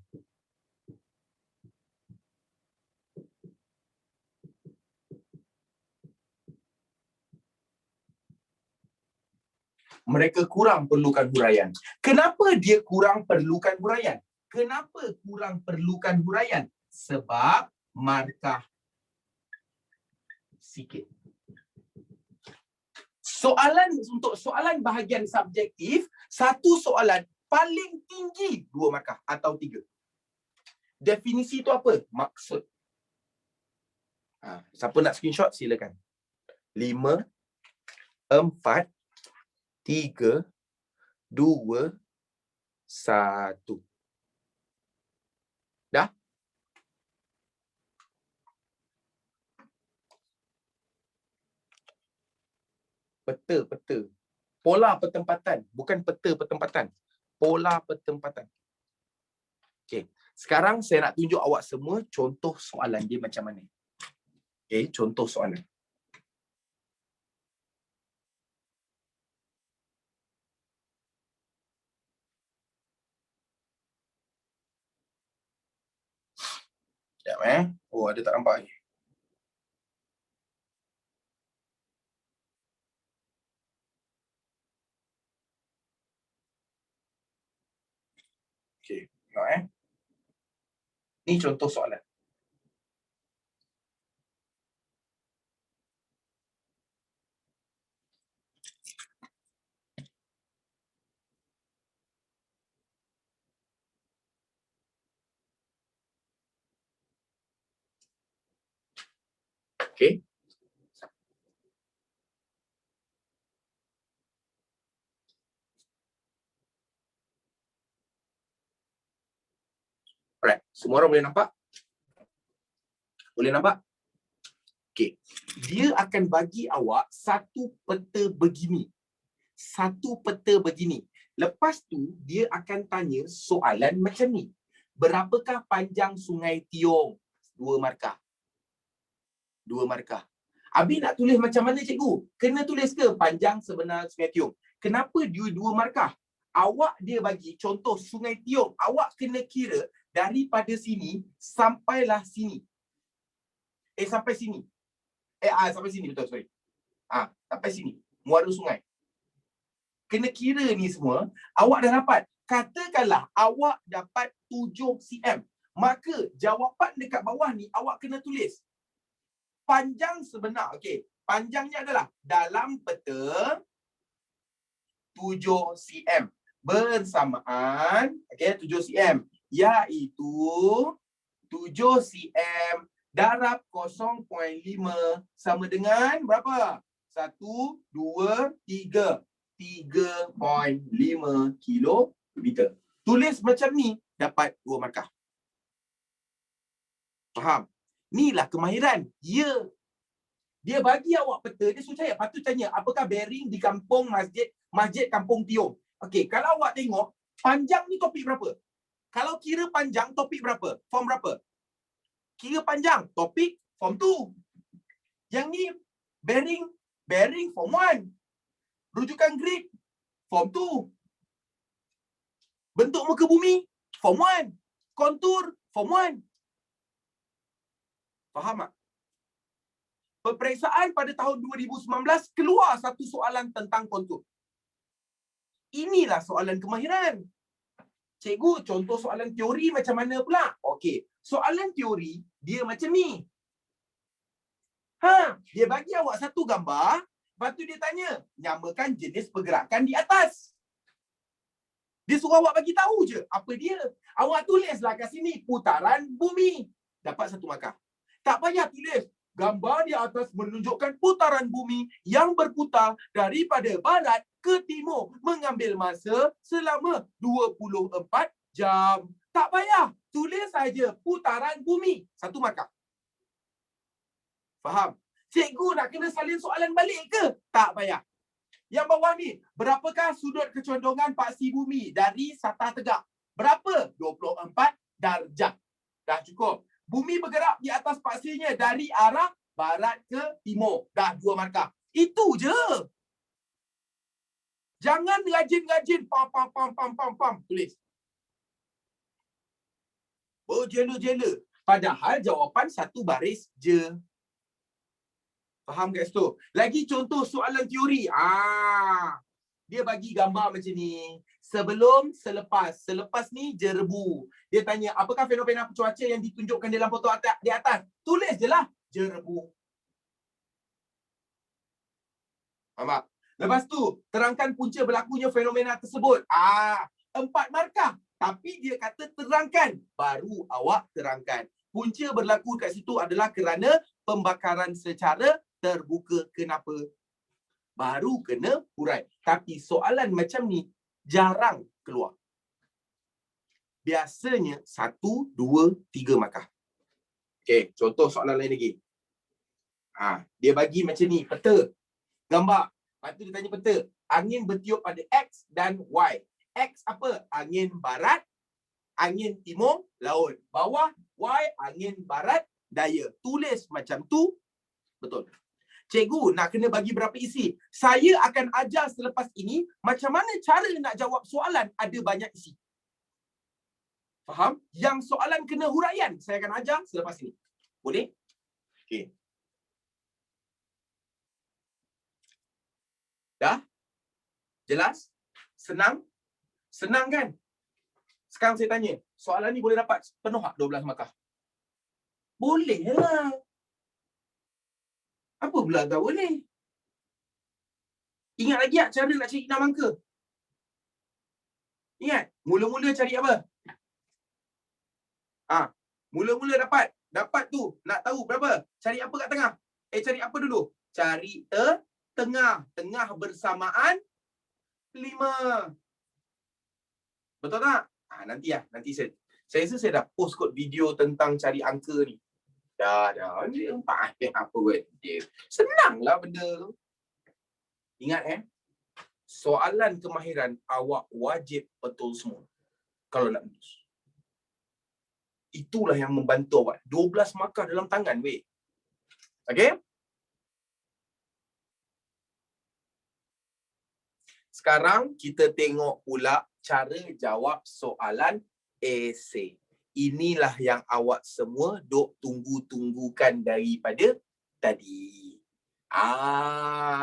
Mereka kurang perlukan huraian. Kenapa dia kurang perlukan huraian? Kenapa kurang perlukan huraian? Sebab markah sikit. Untuk soalan bahagian subjektif, satu soalan paling tinggi 2 markah atau 3. Definisi itu apa? Maksud. Siapa nak screenshot silakan. 5, 4, 3, 2, 1. Dah? Peta. Pola pertempatan. Bukan peta pertempatan. Pola pertempatan. Okey. Sekarang saya nak tunjuk awak semua contoh soalan dia macam mana. Okey, contoh soalan. Sekejap Oh, ada tak nampak lagi. Okey, tengok Ni contoh soalan. Okey. Alright, semua orang boleh nampak? Boleh nampak? Okey. Dia akan bagi awak satu peta begini. Satu peta begini. Lepas tu, dia akan tanya soalan macam ni. Berapakah panjang Sungai Tiong? 2 markah. 2 markah. Habis nak tulis macam mana cikgu? Kena tulis ke panjang sebenar Sungai Tiong? Kenapa dia 2 markah? Awak dia bagi contoh Sungai Tiong. Awak kena kira daripada sini sampailah sini. Sampai sini. Sampai sini betul, sorry. Sampai sini. Muara sungai. Kena kira ni semua. Awak dah dapat. Katakanlah awak dapat 7 cm. Maka jawapan dekat bawah ni awak kena tulis. Panjang sebenar. Okey. Panjangnya adalah dalam peta 7 cm. Bersamaan. Okey, 7 cm. Iaitu 7 cm darab 0.5 sama dengan berapa? 1, 2, 3. 3.5 kilometer. Tulis macam ni, dapat 2 markah. Faham? Inilah kemahiran. Ya. Dia bagi awak peta, dia suruh saya. Lepas tu tanya, apakah bearing di kampung masjid Kampung Tiong? Okey, kalau awak tengok, panjang ni topik berapa? Kalau kira panjang, topik berapa? Form berapa? Kira panjang, topik form 2. Yang ni, bearing form 1. Rujukan grid, form 2. Bentuk muka bumi, form 1. Kontur, form 1. Faham tak? Peperiksaan pada tahun 2019 keluar satu soalan tentang kontur. Inilah soalan kemahiran. Cikgu, contoh soalan teori macam mana pula? Okey, soalan teori dia macam ni. Dia bagi awak satu gambar, lepas tu dia tanya, nyamakan jenis pergerakan di atas. Dia suruh awak bagi tahu je apa dia. Awak tulislah kat sini putaran bumi. Dapat 1 markah. Tak payah tulis. Gambar di atas menunjukkan putaran bumi yang berputar daripada barat ke timur mengambil masa selama 24 jam. Tak payah. Tulis saja putaran bumi. 1 markah. Faham? Cikgu nak kena salin soalan balik ke? Tak payah. Yang bawah ni, berapakah sudut kecondongan paksi bumi dari Satah Tegak? Berapa? 24 darjah. Dah cukup. Bumi bergerak di atas paksinya dari arah barat ke timur. Dah 2 markah. Itu je. Jangan rajin-rajin pam. Tulis. Berjela-jela. Padahal jawapan 1 baris je. Faham kat situ? Lagi contoh soalan teori. Dia bagi gambar macam ni. Sebelum, selepas. Selepas ni jerebu. Dia tanya, apakah fenomena cuaca yang ditunjukkan dalam foto di atas? Tulis je lah. Jerebu. Faham tak? Lepas tu, terangkan punca berlakunya fenomena tersebut. 4 markah. Tapi dia kata terangkan. Baru awak terangkan. Punca berlaku kat situ adalah kerana pembakaran secara terbuka. Kenapa? Baru kena hurai. Tapi soalan macam ni jarang keluar. Biasanya 1, 2, 3 markah. Okey, contoh soalan lain lagi. Dia bagi macam ni, peta. Gambar. Lepas tu dia tanya peta. Angin bertiup pada X dan Y. X apa? Angin barat. Angin timur, laut. Bawah, Y, angin barat, daya. Tulis macam tu, betul. Cikgu, nak kena bagi berapa isi? Saya akan ajar selepas ini macam mana cara nak jawab soalan ada banyak isi. Faham? Yang soalan kena huraian, saya akan ajar selepas ini. Boleh? Okey. Dah? Jelas? Senang? Senang kan? Sekarang saya tanya, soalan ni boleh dapat penuh tak 12 markah? Boleh lah. Apa pula tak boleh? Ingat lagi tak cara nak cari 6 angka? Ingat? Mula-mula cari apa? Mula-mula dapat. Dapat tu. Nak tahu berapa? Cari apa kat tengah? Cari apa dulu? Cari tengah. Tengah bersamaan 5. Betul tak? Nanti saya rasa saya dah post kot video tentang cari angka ni. Dah. Ni 4 apa buat dia. Senanglah benda tu. Ingat soalan kemahiran awak wajib betul semua kalau nak lulus. Itulah yang membantu awak. 12 markah dalam tangan, weh. Okey? Sekarang kita tengok pula cara jawab soalan esei. Inilah yang awak semua duk tunggu-tunggukan daripada tadi.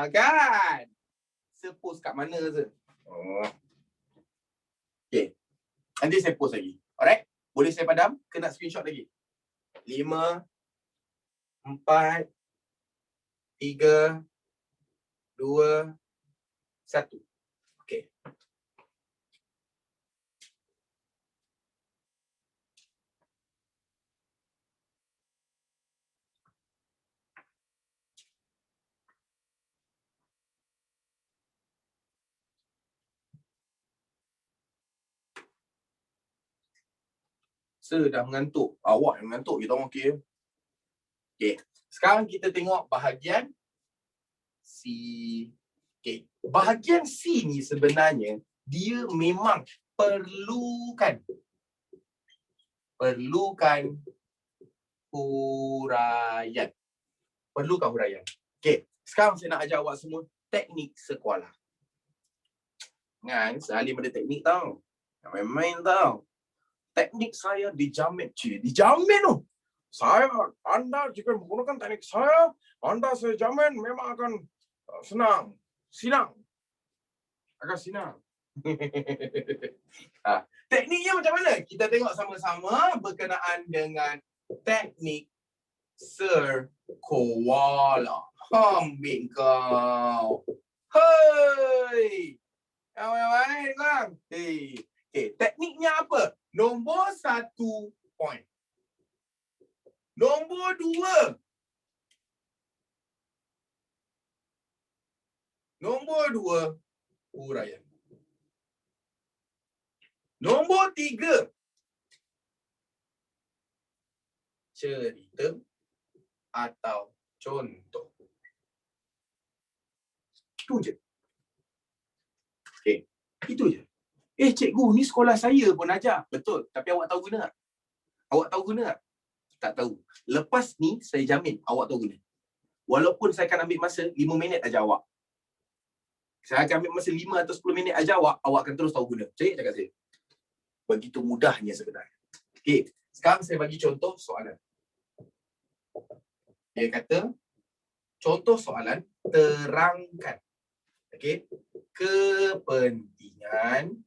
Kan? Saya-post kat mana tu? Okay. Nanti saya post lagi. Alright? Boleh saya padam? Kena screenshot lagi. 5, 4, 3, 2, 1. Okay. Sir dah mengantuk. Awak yang mengantuk, kita orang okey. Okey. Sekarang kita tengok bahagian C. Okey. Bahagian C ni sebenarnya dia memang perlukan huraian. Perlukan huraian. Okey. Sekarang saya nak ajar awak semua teknik sekolah. Kan, Salim ada teknik tau. Jangan main-main tau. Teknik saya dijamin. Dijamin tu. Anda jika menggunakan teknik saya, saya jamin memang akan senang. Akan senang. Tekniknya macam mana? Kita tengok sama-sama berkenaan dengan teknik Sir Koala. Ambil kau. Hei! Main kan? Hei. Okay. Tekniknya apa? Nombor 1 point. Nombor 2. Nombor 2 huraian. Nombor 3 cerita atau contoh. Itu je. Okey, itu je. Cikgu, ni sekolah saya pun ajar. Betul, tapi awak tahu guna tak? Awak tahu guna tak? Tak tahu. Lepas ni saya jamin awak tahu guna. Walaupun saya akan ambil masa 5 minit ajar awak. Saya akan ambil masa 5 atau 10 minit ajar awak akan terus tahu guna. Cik cakap saya. Begitu mudahnya sebenarnya. Okey, sekarang saya bagi contoh soalan. Dia kata, contoh soalan, terangkan. Okey, kepentingan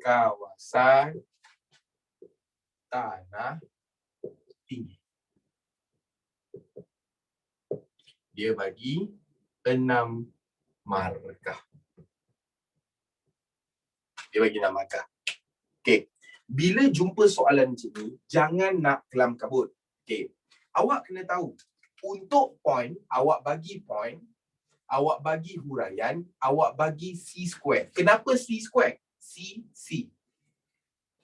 kawasan tanah tinggi. Dia bagi 6 markah. Okey. Bila jumpa soalan macam ni, jangan nak kelam kabut. Okey. Awak kena tahu, untuk point, awak bagi point, awak bagi huraian, awak bagi C square. Kenapa C square? C.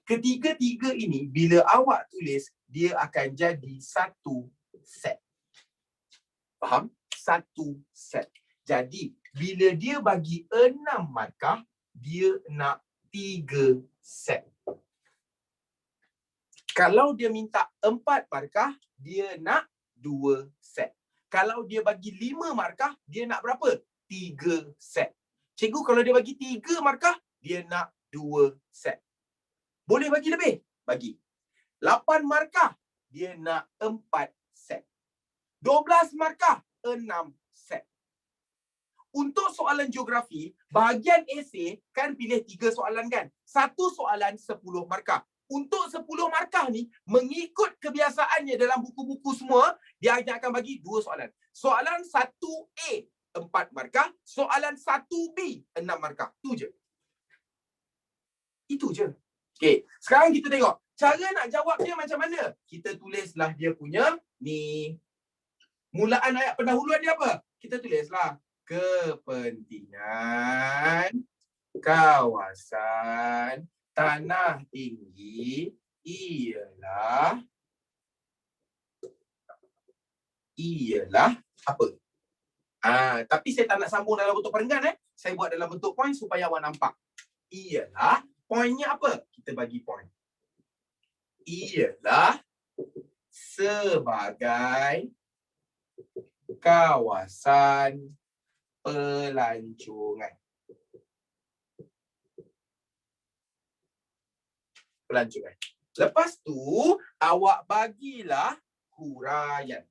Ketiga-tiga ini, bila awak tulis, dia akan jadi satu set. Faham? Satu set. Jadi, bila dia bagi 6 markah, dia nak 3 set. Kalau dia minta 4 markah, dia nak 2 set. Kalau dia bagi 5 markah, dia nak berapa? 3 set. Cikgu, kalau dia bagi 3 markah, dia nak 2 set. Boleh bagi lebih? Bagi. 8 markah, dia nak 4 set. 12 markah, 6 set. Untuk soalan geografi, bahagian esei kan pilih 3 soalan kan? Satu soalan 10 markah. Untuk 10 markah ni, mengikut kebiasaannya dalam buku-buku semua, dia akan bagi 2 soalan. Soalan 1A, 4 markah. Soalan 1B, 6 markah. Itu je. Okey, sekarang kita tengok. Cara nak jawab dia macam mana? Kita tulislah dia punya ni. Mulaan ayat pendahuluan dia apa? Kita tulislah. Kepentingan kawasan tanah tinggi ialah apa? Tapi saya tak nak sambung dalam bentuk perenggan. Saya buat dalam bentuk point supaya awak nampak. Ialah, poinnya apa? Kita bagi point. Ialah sebagai kawasan pelancongan. Lepas tu, awak bagilah huraian.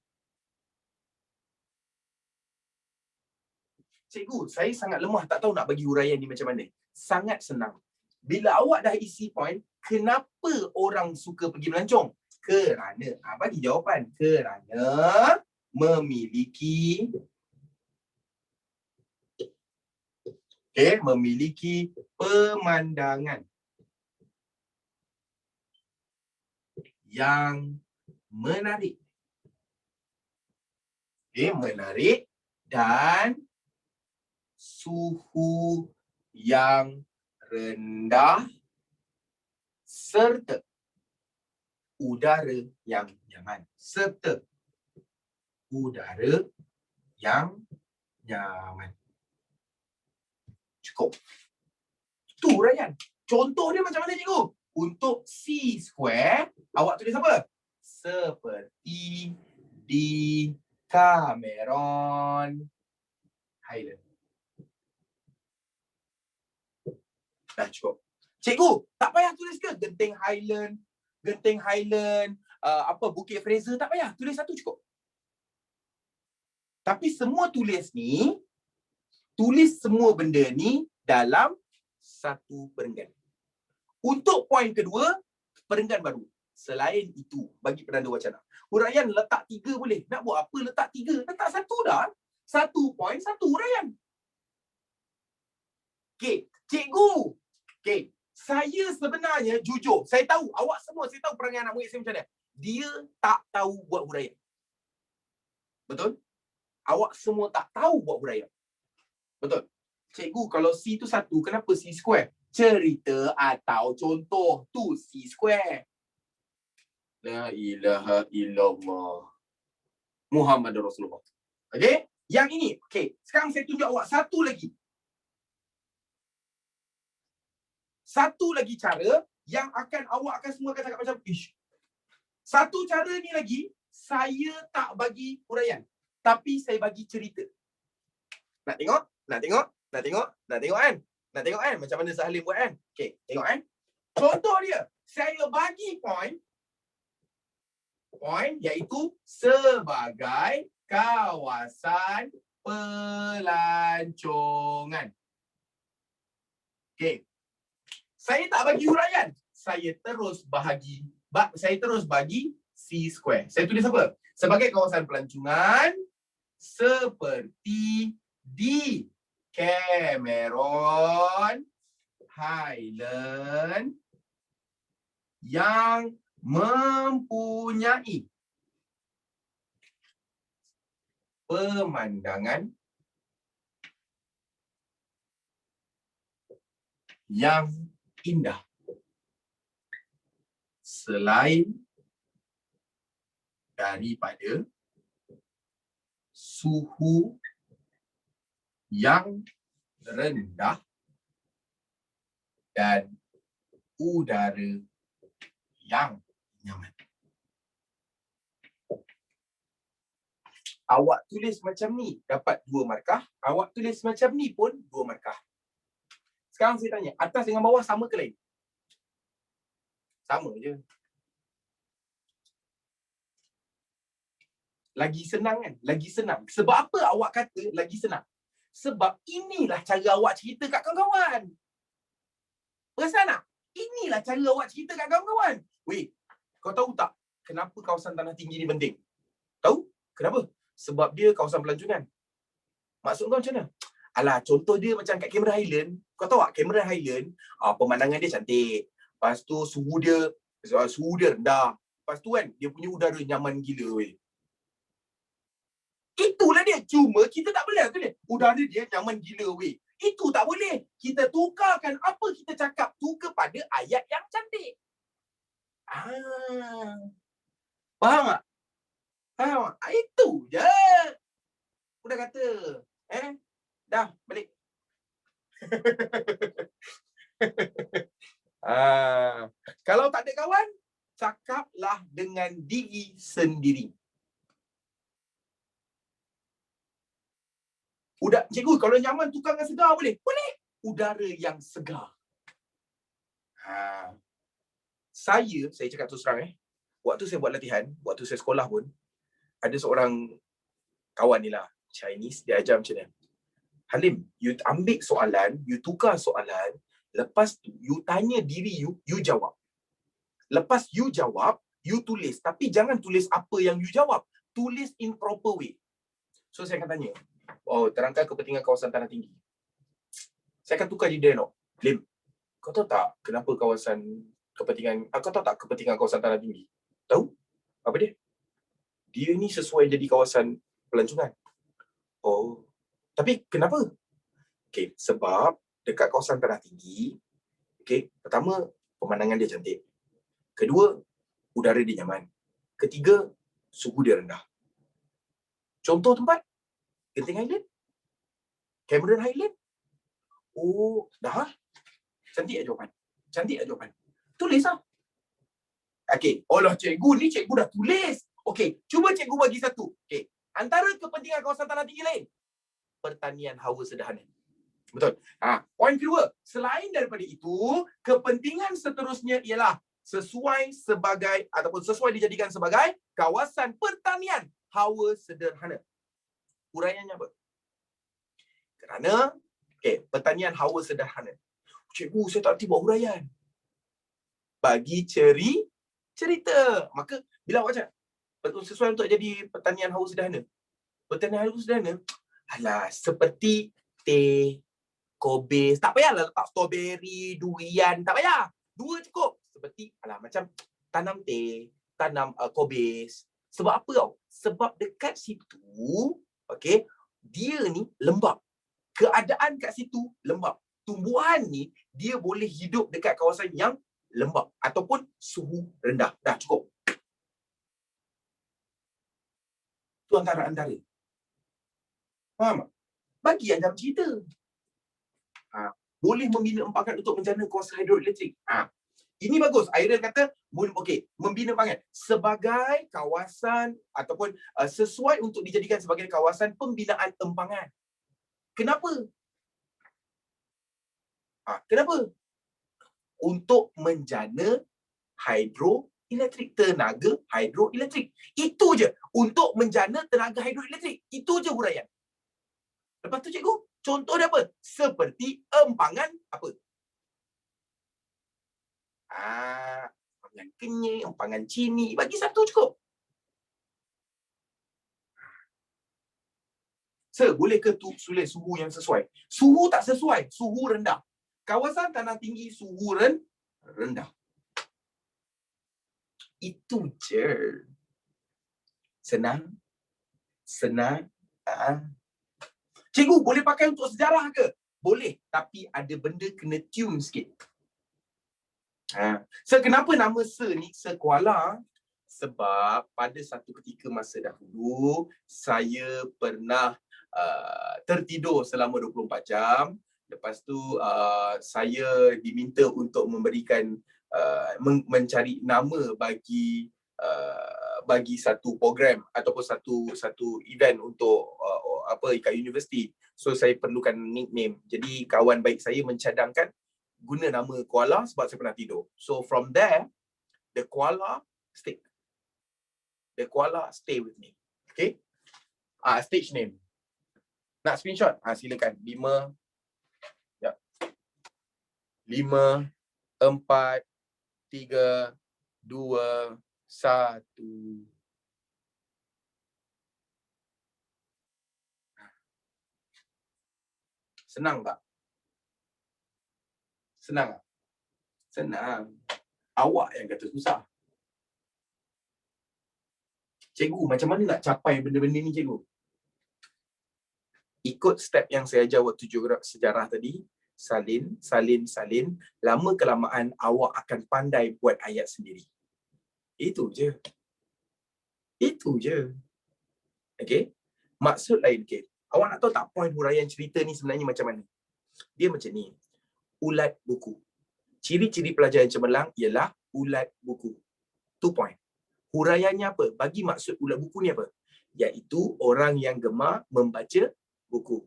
Cikgu, saya sangat lemah, tak tahu nak bagi huraian ni macam mana. Sangat senang. Bila awak dah isi point, kenapa orang suka pergi melancong? Kerana, bagi jawapan. Kerana memiliki pemandangan yang menarik. Menarik dan suhu yang rendah serta udara yang nyaman. Serta udara yang nyaman. Cukup. Tu Ryan. Contoh dia macam mana cikgu? Untuk C square, awak tulis apa? Seperti di Cameron Highland. Dah cukup. Cikgu, tak payah tulis ke? Genting Highland, Bukit Fraser, tak payah. Tulis satu cukup. Tapi semua tulis semua benda ni dalam satu perenggan. Untuk poin kedua, perenggan baru. Selain itu, bagi penanda wacana. Huraian letak 3 boleh. Nak buat apa letak 3? Letak 1 dah. 1 poin, 1 huraian. Okey, cikgu. Okey, saya sebenarnya jujur, saya tahu, awak semua saya tahu perangai anak murid saya macam mana. Dia tak tahu buat huraian. Betul? Awak semua tak tahu buat huraian. Betul? Cikgu, kalau C tu 1, kenapa C square? Cerita atau contoh tu C square. La ilaha illallah. Muhammad Rasulullah. Okey? Yang ini. Okey, sekarang saya tunjuk awak satu lagi. Satu lagi cara yang awak akan semua akan cakap macam ish. Satu cara ni lagi, saya tak bagi huraian. Tapi saya bagi cerita. Nak tengok? Nak tengok? Nak tengok? Nak tengok kan? Nak tengok kan? Macam mana Sahalim buat kan? Okey, tengok kan? Contoh dia. Saya bagi poin iaitu sebagai kawasan pelancongan. Okey. Saya tak bagi huraian. Saya terus bagi C square. Saya tulis apa? Sebagai kawasan pelancongan seperti di Cameron Highland yang mempunyai pemandangan yang indah. Selain daripada suhu yang rendah dan udara yang nyaman. Awak tulis macam ni dapat 2 markah. Awak tulis macam ni pun 2 markah. Sekarang saya tanya, atas dengan bawah sama ke lain? Sama je. Lagi senang kan? Lagi senang. Sebab apa awak kata lagi senang? Sebab inilah cara awak cerita kat kawan-kawan. Perasan tak? Inilah cara awak cerita kat kawan-kawan. Weh, kau tahu tak kenapa kawasan tanah tinggi ni penting? Tahu? Kenapa? Sebab dia kawasan pelancongan. Maksud kau macam mana? Alah, contoh dia macam kat Cameron Highland. Kau tahu tak Cameron Highland, pemandangan dia cantik. Lepas tu suhu dia rendah. Lepas tu kan, dia punya udara nyaman gila weh. Itulah dia. Cuma kita tak boleh tu dia. Udara dia nyaman gila weh. Itu tak boleh. Kita tukarkan apa kita cakap tu kepada ayat yang cantik. Faham tak? Faham tak? Itu je. Udah kata. Dah, balik. Kalau tak ada kawan, cakaplah dengan diri sendiri. Cikgu, kalau nyaman tukar dengan segar boleh? Boleh. Udara yang segar. Saya cakap terus terang waktu saya buat latihan, waktu saya sekolah pun, ada seorang kawan ni lah, Chinese, dia ajar macam ni. Halim, you ambil soalan, you tukar soalan, lepas tu you tanya diri you jawab. Lepas you jawab, you tulis. Tapi jangan tulis apa yang you jawab. Tulis in proper way. So saya akan tanya, terangkan kepentingan kawasan tanah tinggi. Saya akan tukar jadi dialog. Halim, kau tahu tak kenapa kau tahu tak kepentingan kawasan tanah tinggi? Tahu? Apa dia? Dia ni sesuai jadi kawasan pelancongan. Oh, tapi kenapa? Okey, sebab dekat kawasan tanah tinggi, okey, pertama pemandangan dia cantik. Kedua, udara dia nyaman. Ketiga, suhu dia rendah. Contoh tempat, Genting Highland, Cameron Highland. Oh, dah. Cantik tak jawapan? Cantik tak jawapan? Tulis lah. Okey. Oh lah cikgu ni, cikgu dah tulis. Okey, cuba cikgu bagi satu. Okey. Antara kepentingan kawasan tanah tinggi lain, pertanian hawa sederhana. Betul. Poin kedua, selain daripada itu, kepentingan seterusnya ialah sesuai sebagai ataupun sesuai dijadikan sebagai kawasan pertanian hawa sederhana. Uraiannya apa? Kerana pertanian hawa sederhana. Cikgu, saya tak erti buat huraian. Bagi cerita. Maka bila awak cakap sesuai untuk jadi pertanian hawa sederhana. Pertanian hawa sederhana, alah, seperti teh, kobis. Tak payahlah letak strawberry, durian. Tak payah. 2 cukup. Seperti, macam tanam teh, tanam kobis. Sebab apa tau? Sebab dekat situ, dia ni lembap. Keadaan kat situ lembap. Tumbuhan ni, dia boleh hidup dekat kawasan yang lembap ataupun suhu rendah. Dah cukup. Tu antara-antara. Faham tak? Bagi yang dalam cerita. Boleh membina empangan untuk menjana kawasan hidroelektrik. Ini bagus. Airan kata, membina empangan sebagai kawasan ataupun sesuai untuk dijadikan sebagai kawasan pembinaan empangan. Kenapa? Kenapa? Untuk menjana hidroelektrik, tenaga hidroelektrik. Itu je. Untuk menjana tenaga hidroelektrik. Itu je huraian. Lepas tu cikgu, contoh dia apa? Seperti empangan apa? Empangan kenyir, empangan cini. Bagi satu cukup. Boleh ke tulis suhu yang sesuai? Suhu tak sesuai. Suhu rendah. Kawasan tanah tinggi suhu rendah. Itu je. Senang. Cikgu, boleh pakai untuk sejarah ke? Boleh. Tapi ada benda kena tune sikit. Kenapa nama ni Kuala? Sebab pada satu ketika masa dahulu, saya pernah tertidur selama 24 jam. Lepas tu saya diminta untuk memberikan mencari nama bagi satu program ataupun satu event untuk kat universiti. So saya perlukan nickname. Jadi kawan baik saya mencadangkan guna nama Kuala sebab saya pernah tidur. So from there, the Kuala stick. The Kuala stay with me. Okay? Stage name. Nak screenshot? Silakan. 5, 4, 3, 2, 1. Senang tak? Senang tak? Senang. Awak yang kata susah. Cikgu, macam mana nak capai benda-benda ni, cikgu? Ikut step yang saya ajar waktu geografi sejarah tadi. Salin. Lama kelamaan awak akan pandai buat ayat sendiri. Itu je. Okay? Maksud lain, awak nak tahu tak poin huraian cerita ni sebenarnya macam mana? Dia macam ni. Ulat buku. Ciri-ciri pelajar yang cemerlang ialah ulat buku. 2 point. Huraiannya apa? Bagi maksud ulat buku ni apa? Iaitu orang yang gemar membaca buku.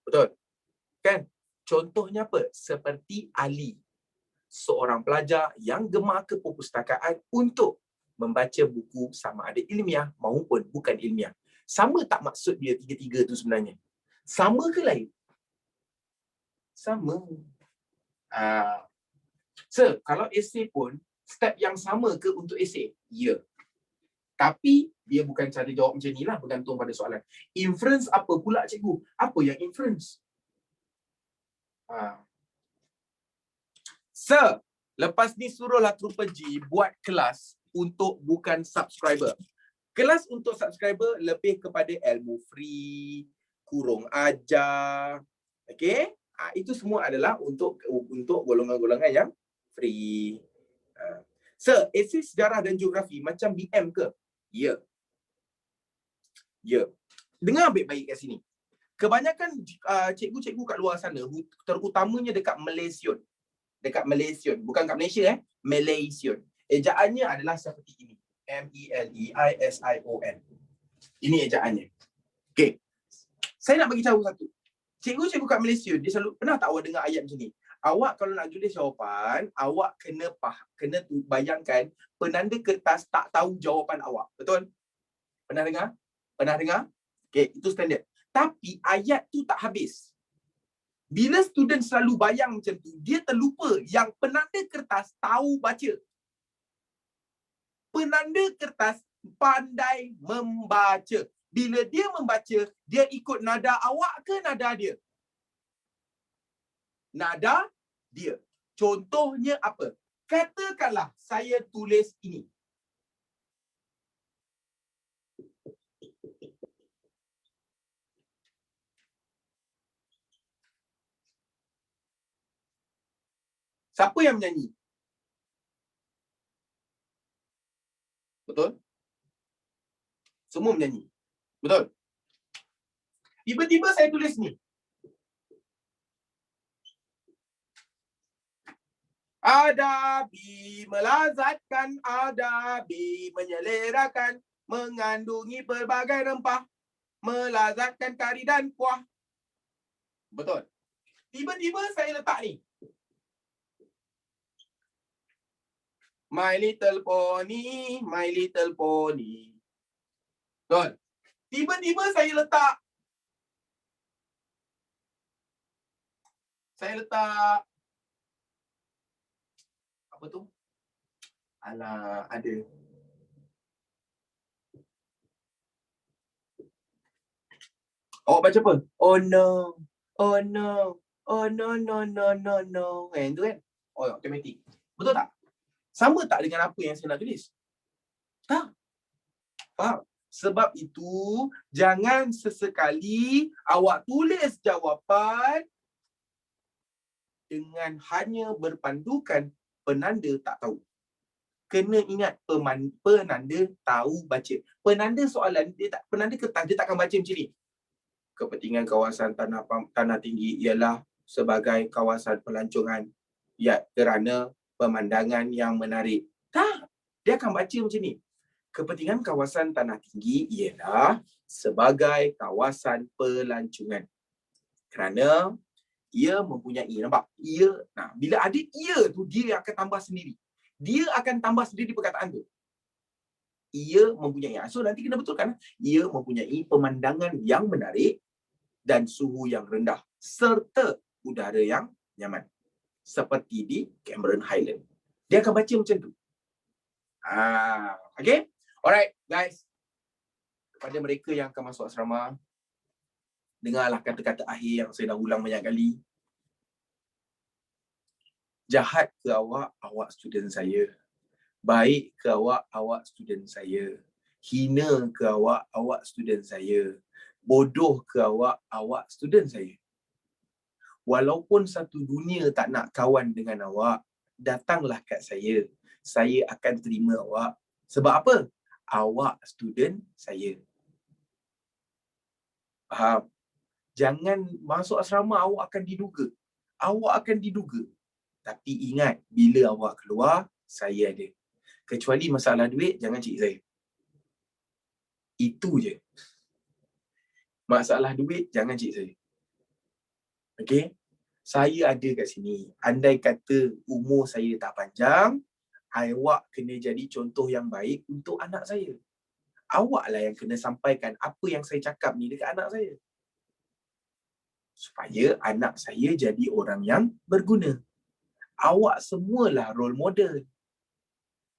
Betul? Kan? Contohnya apa? Seperti Ali. Seorang pelajar yang gemar ke perpustakaan untuk membaca buku sama ada ilmiah maupun bukan ilmiah. Sama tak maksud dia tiga-tiga tu sebenarnya? Sama ke lain? Sama. Kalau esei pun, step yang sama ke untuk esei? Ya. Tapi, dia bukan cara jawab macam ni lah, bergantung pada soalan. Inference apa pula, cikgu? Apa yang inference? Lepas ni suruhlah Trooper G buat kelas untuk bukan subscriber. Kelas untuk subscriber lebih kepada ilmu free, kurung ajar. Okay? Itu semua adalah untuk golongan-golongan yang free. Sir, esei sejarah dan geografi macam BM ke? Ya. Ya. Dengar baik-baik kat sini. Kebanyakan cikgu-cikgu kat luar sana, terutamanya dekat Malaysia. Dekat Malaysia. Bukan kat Malaysia, Malaysia. Ejaannya adalah seperti ini. MELEISION. Ini ejaannya. Okay. Saya nak bagi tahu satu. Cikgu-cikgu kat Malaysia, dia selalu, pernah tak awak dengar ayat macam ni? Awak kalau nak tulis jawapan, awak kena bayangkan penanda kertas tak tahu jawapan awak. Betul? Pernah dengar? Pernah dengar? Okay, itu standard. Tapi ayat tu tak habis. Bila student selalu bayang macam tu, dia terlupa yang penanda kertas tahu baca. Penanda kertas pandai membaca. Bila dia membaca, dia ikut nada awak ke nada dia? Nada dia. Contohnya apa? Katakanlah saya tulis ini. Siapa yang menyanyi? Betul? Semua menyanyi. Betul? Tiba-tiba saya tulis ni. Adabi melazatkan, adabi menyelerakan, mengandungi pelbagai rempah, melazatkan kari dan kuah. Betul? Tiba-tiba saya letak ni. My little pony, my little pony. Betul? Tiba-tiba saya letak apa tu? Alah, ada. Awak baca apa? Oh no. Oh no. Oh no no no no no. Itu kan? Oh, automatic. Betul tak? Sama tak dengan apa yang saya nak tulis? Tak. Faham? Sebab itu, jangan sesekali awak tulis jawapan dengan hanya berpandukan penanda tak tahu. Kena ingat penanda tahu baca. Penanda soalan, penanda kertas dia takkan baca macam ni. Kepentingan kawasan tanah tinggi ialah sebagai kawasan pelancongan. Ya, kerana pemandangan yang menarik. Tak. Dia akan baca macam ni. Kepentingan kawasan tanah tinggi ialah sebagai kawasan pelancongan. Kerana ia mempunyai, nampak? Ia, nah, bila ada ia tu, dia akan tambah sendiri. Dia akan tambah sendiri perkataan tu. Ia mempunyai. So nanti kena betulkan. Ia mempunyai pemandangan yang menarik dan suhu yang rendah serta udara yang nyaman. Seperti di Cameron Highland. Dia akan baca macam tu. Okay? Alright, guys. Kepada mereka yang akan masuk asrama, dengarlah kata-kata akhir yang saya dah ulang banyak kali. Jahat ke awak, awak student saya. Baik ke awak, awak student saya. Hina ke awak, awak student saya. Bodoh ke awak, awak student saya. Walaupun satu dunia tak nak kawan dengan awak, datanglah kat saya. Saya akan terima awak. Sebab apa? Awak student saya. Faham? Jangan masuk asrama awak akan diduga. Awak akan diduga. Tapi ingat, bila awak keluar, saya ada. Kecuali masalah duit, jangan cik saya. Itu je. Masalah duit, jangan cik saya. Okay? Saya ada kat sini. Andai kata umur saya tak panjang, awak kena jadi contoh yang baik untuk anak saya. Awaklah yang kena sampaikan apa yang saya cakap ni dekat anak saya. Supaya anak saya jadi orang yang berguna. Awak semualah role model.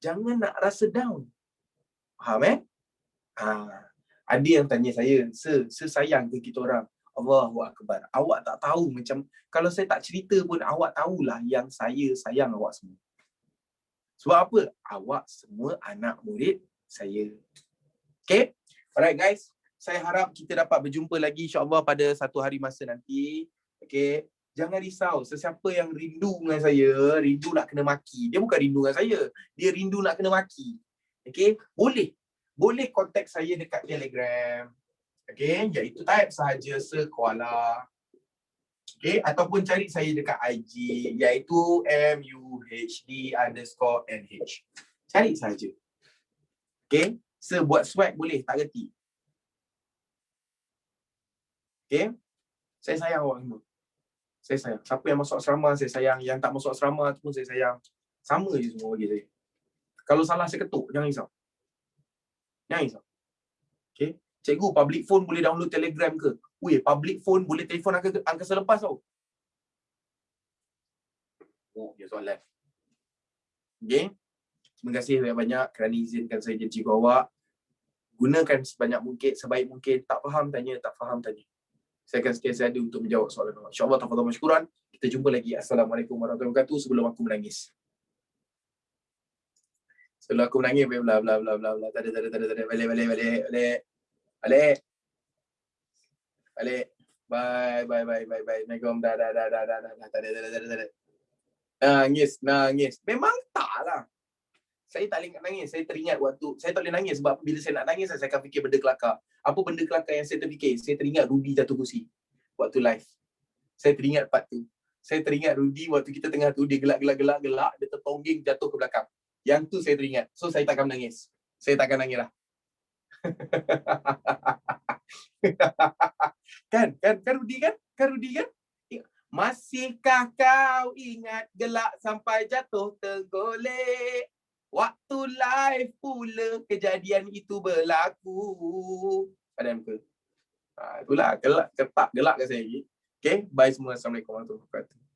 Jangan nak rasa down. Faham Ada yang tanya saya, Sir sayang ke kita orang? Allahu Akbar. Awak tak tahu macam, kalau saya tak cerita pun awak tahulah yang saya sayang awak semua. Sebab apa? Awak semua anak murid saya. Okay? Alright guys. Saya harap kita dapat berjumpa lagi insya-Allah pada satu hari masa nanti. Okay? Jangan risau. Sesiapa yang rindu dengan saya, rindu nak kena maki. Dia bukan rindu dengan saya. Dia rindu nak kena maki. Okay? Boleh kontak saya dekat Telegram. Okay? Iaitu type sahaja sekolah. Okay? Ataupun cari saya dekat IG. Iaitu MUHD_NH. Cari sahaja. Okay? Buat swag boleh, tak reti. Okay? Saya sayang orang semua. Saya sayang. Siapa yang masuk asrama, saya sayang. Yang tak masuk asrama tu pun saya sayang. Sama je semua bagi saya. Kalau salah saya ketuk, jangan risau. Jangan risau. Okay? Cikgu, public phone boleh download Telegram ke? Weh, public phone boleh telefon angkasa lepas tau. Oh, dia soalan. Okay? Terima kasih banyak kerana izinkan saya jadi cikgu awak. Gunakan sebaik mungkin. Tak faham, tanya. Tak faham, tanya. Saya akan sekian ada untuk menjawab soalan awak. InsyaAllah, tafadhal masykuran. Kita jumpa lagi. Assalamualaikum warahmatullahi wabarakatuh. Sebelum aku menangis. Sebelum aku menangis, bla bla bla bla bla. Tak ada. Balik. Bye. Assalamualaikum. Dah. Tak ada. Nangis. Memang tak lah. Saya tak boleh nangis. Saya teringat waktu. Saya tak boleh nangis sebab bila saya nak nangis, saya akan fikir benda kelakar. Apa benda kelakar yang saya terfikir? Saya teringat Rudy jatuh kursi waktu live. Saya teringat part tu. Saya teringat Rudy waktu kita tengah tu, dia gelak. Dia tertongging jatuh ke belakang. Yang tu saya teringat. So, saya takkan menangis. Saya takkan nangis lah. Kan Rudy kan? Masihkah kau ingat gelak sampai jatuh tergolek? Waktu live pula kejadian itu berlaku. Ada muka. Itulah gelak kat saya lagi. Okay, bye semua. Assalamualaikum warahmatullahi wabarakatuh.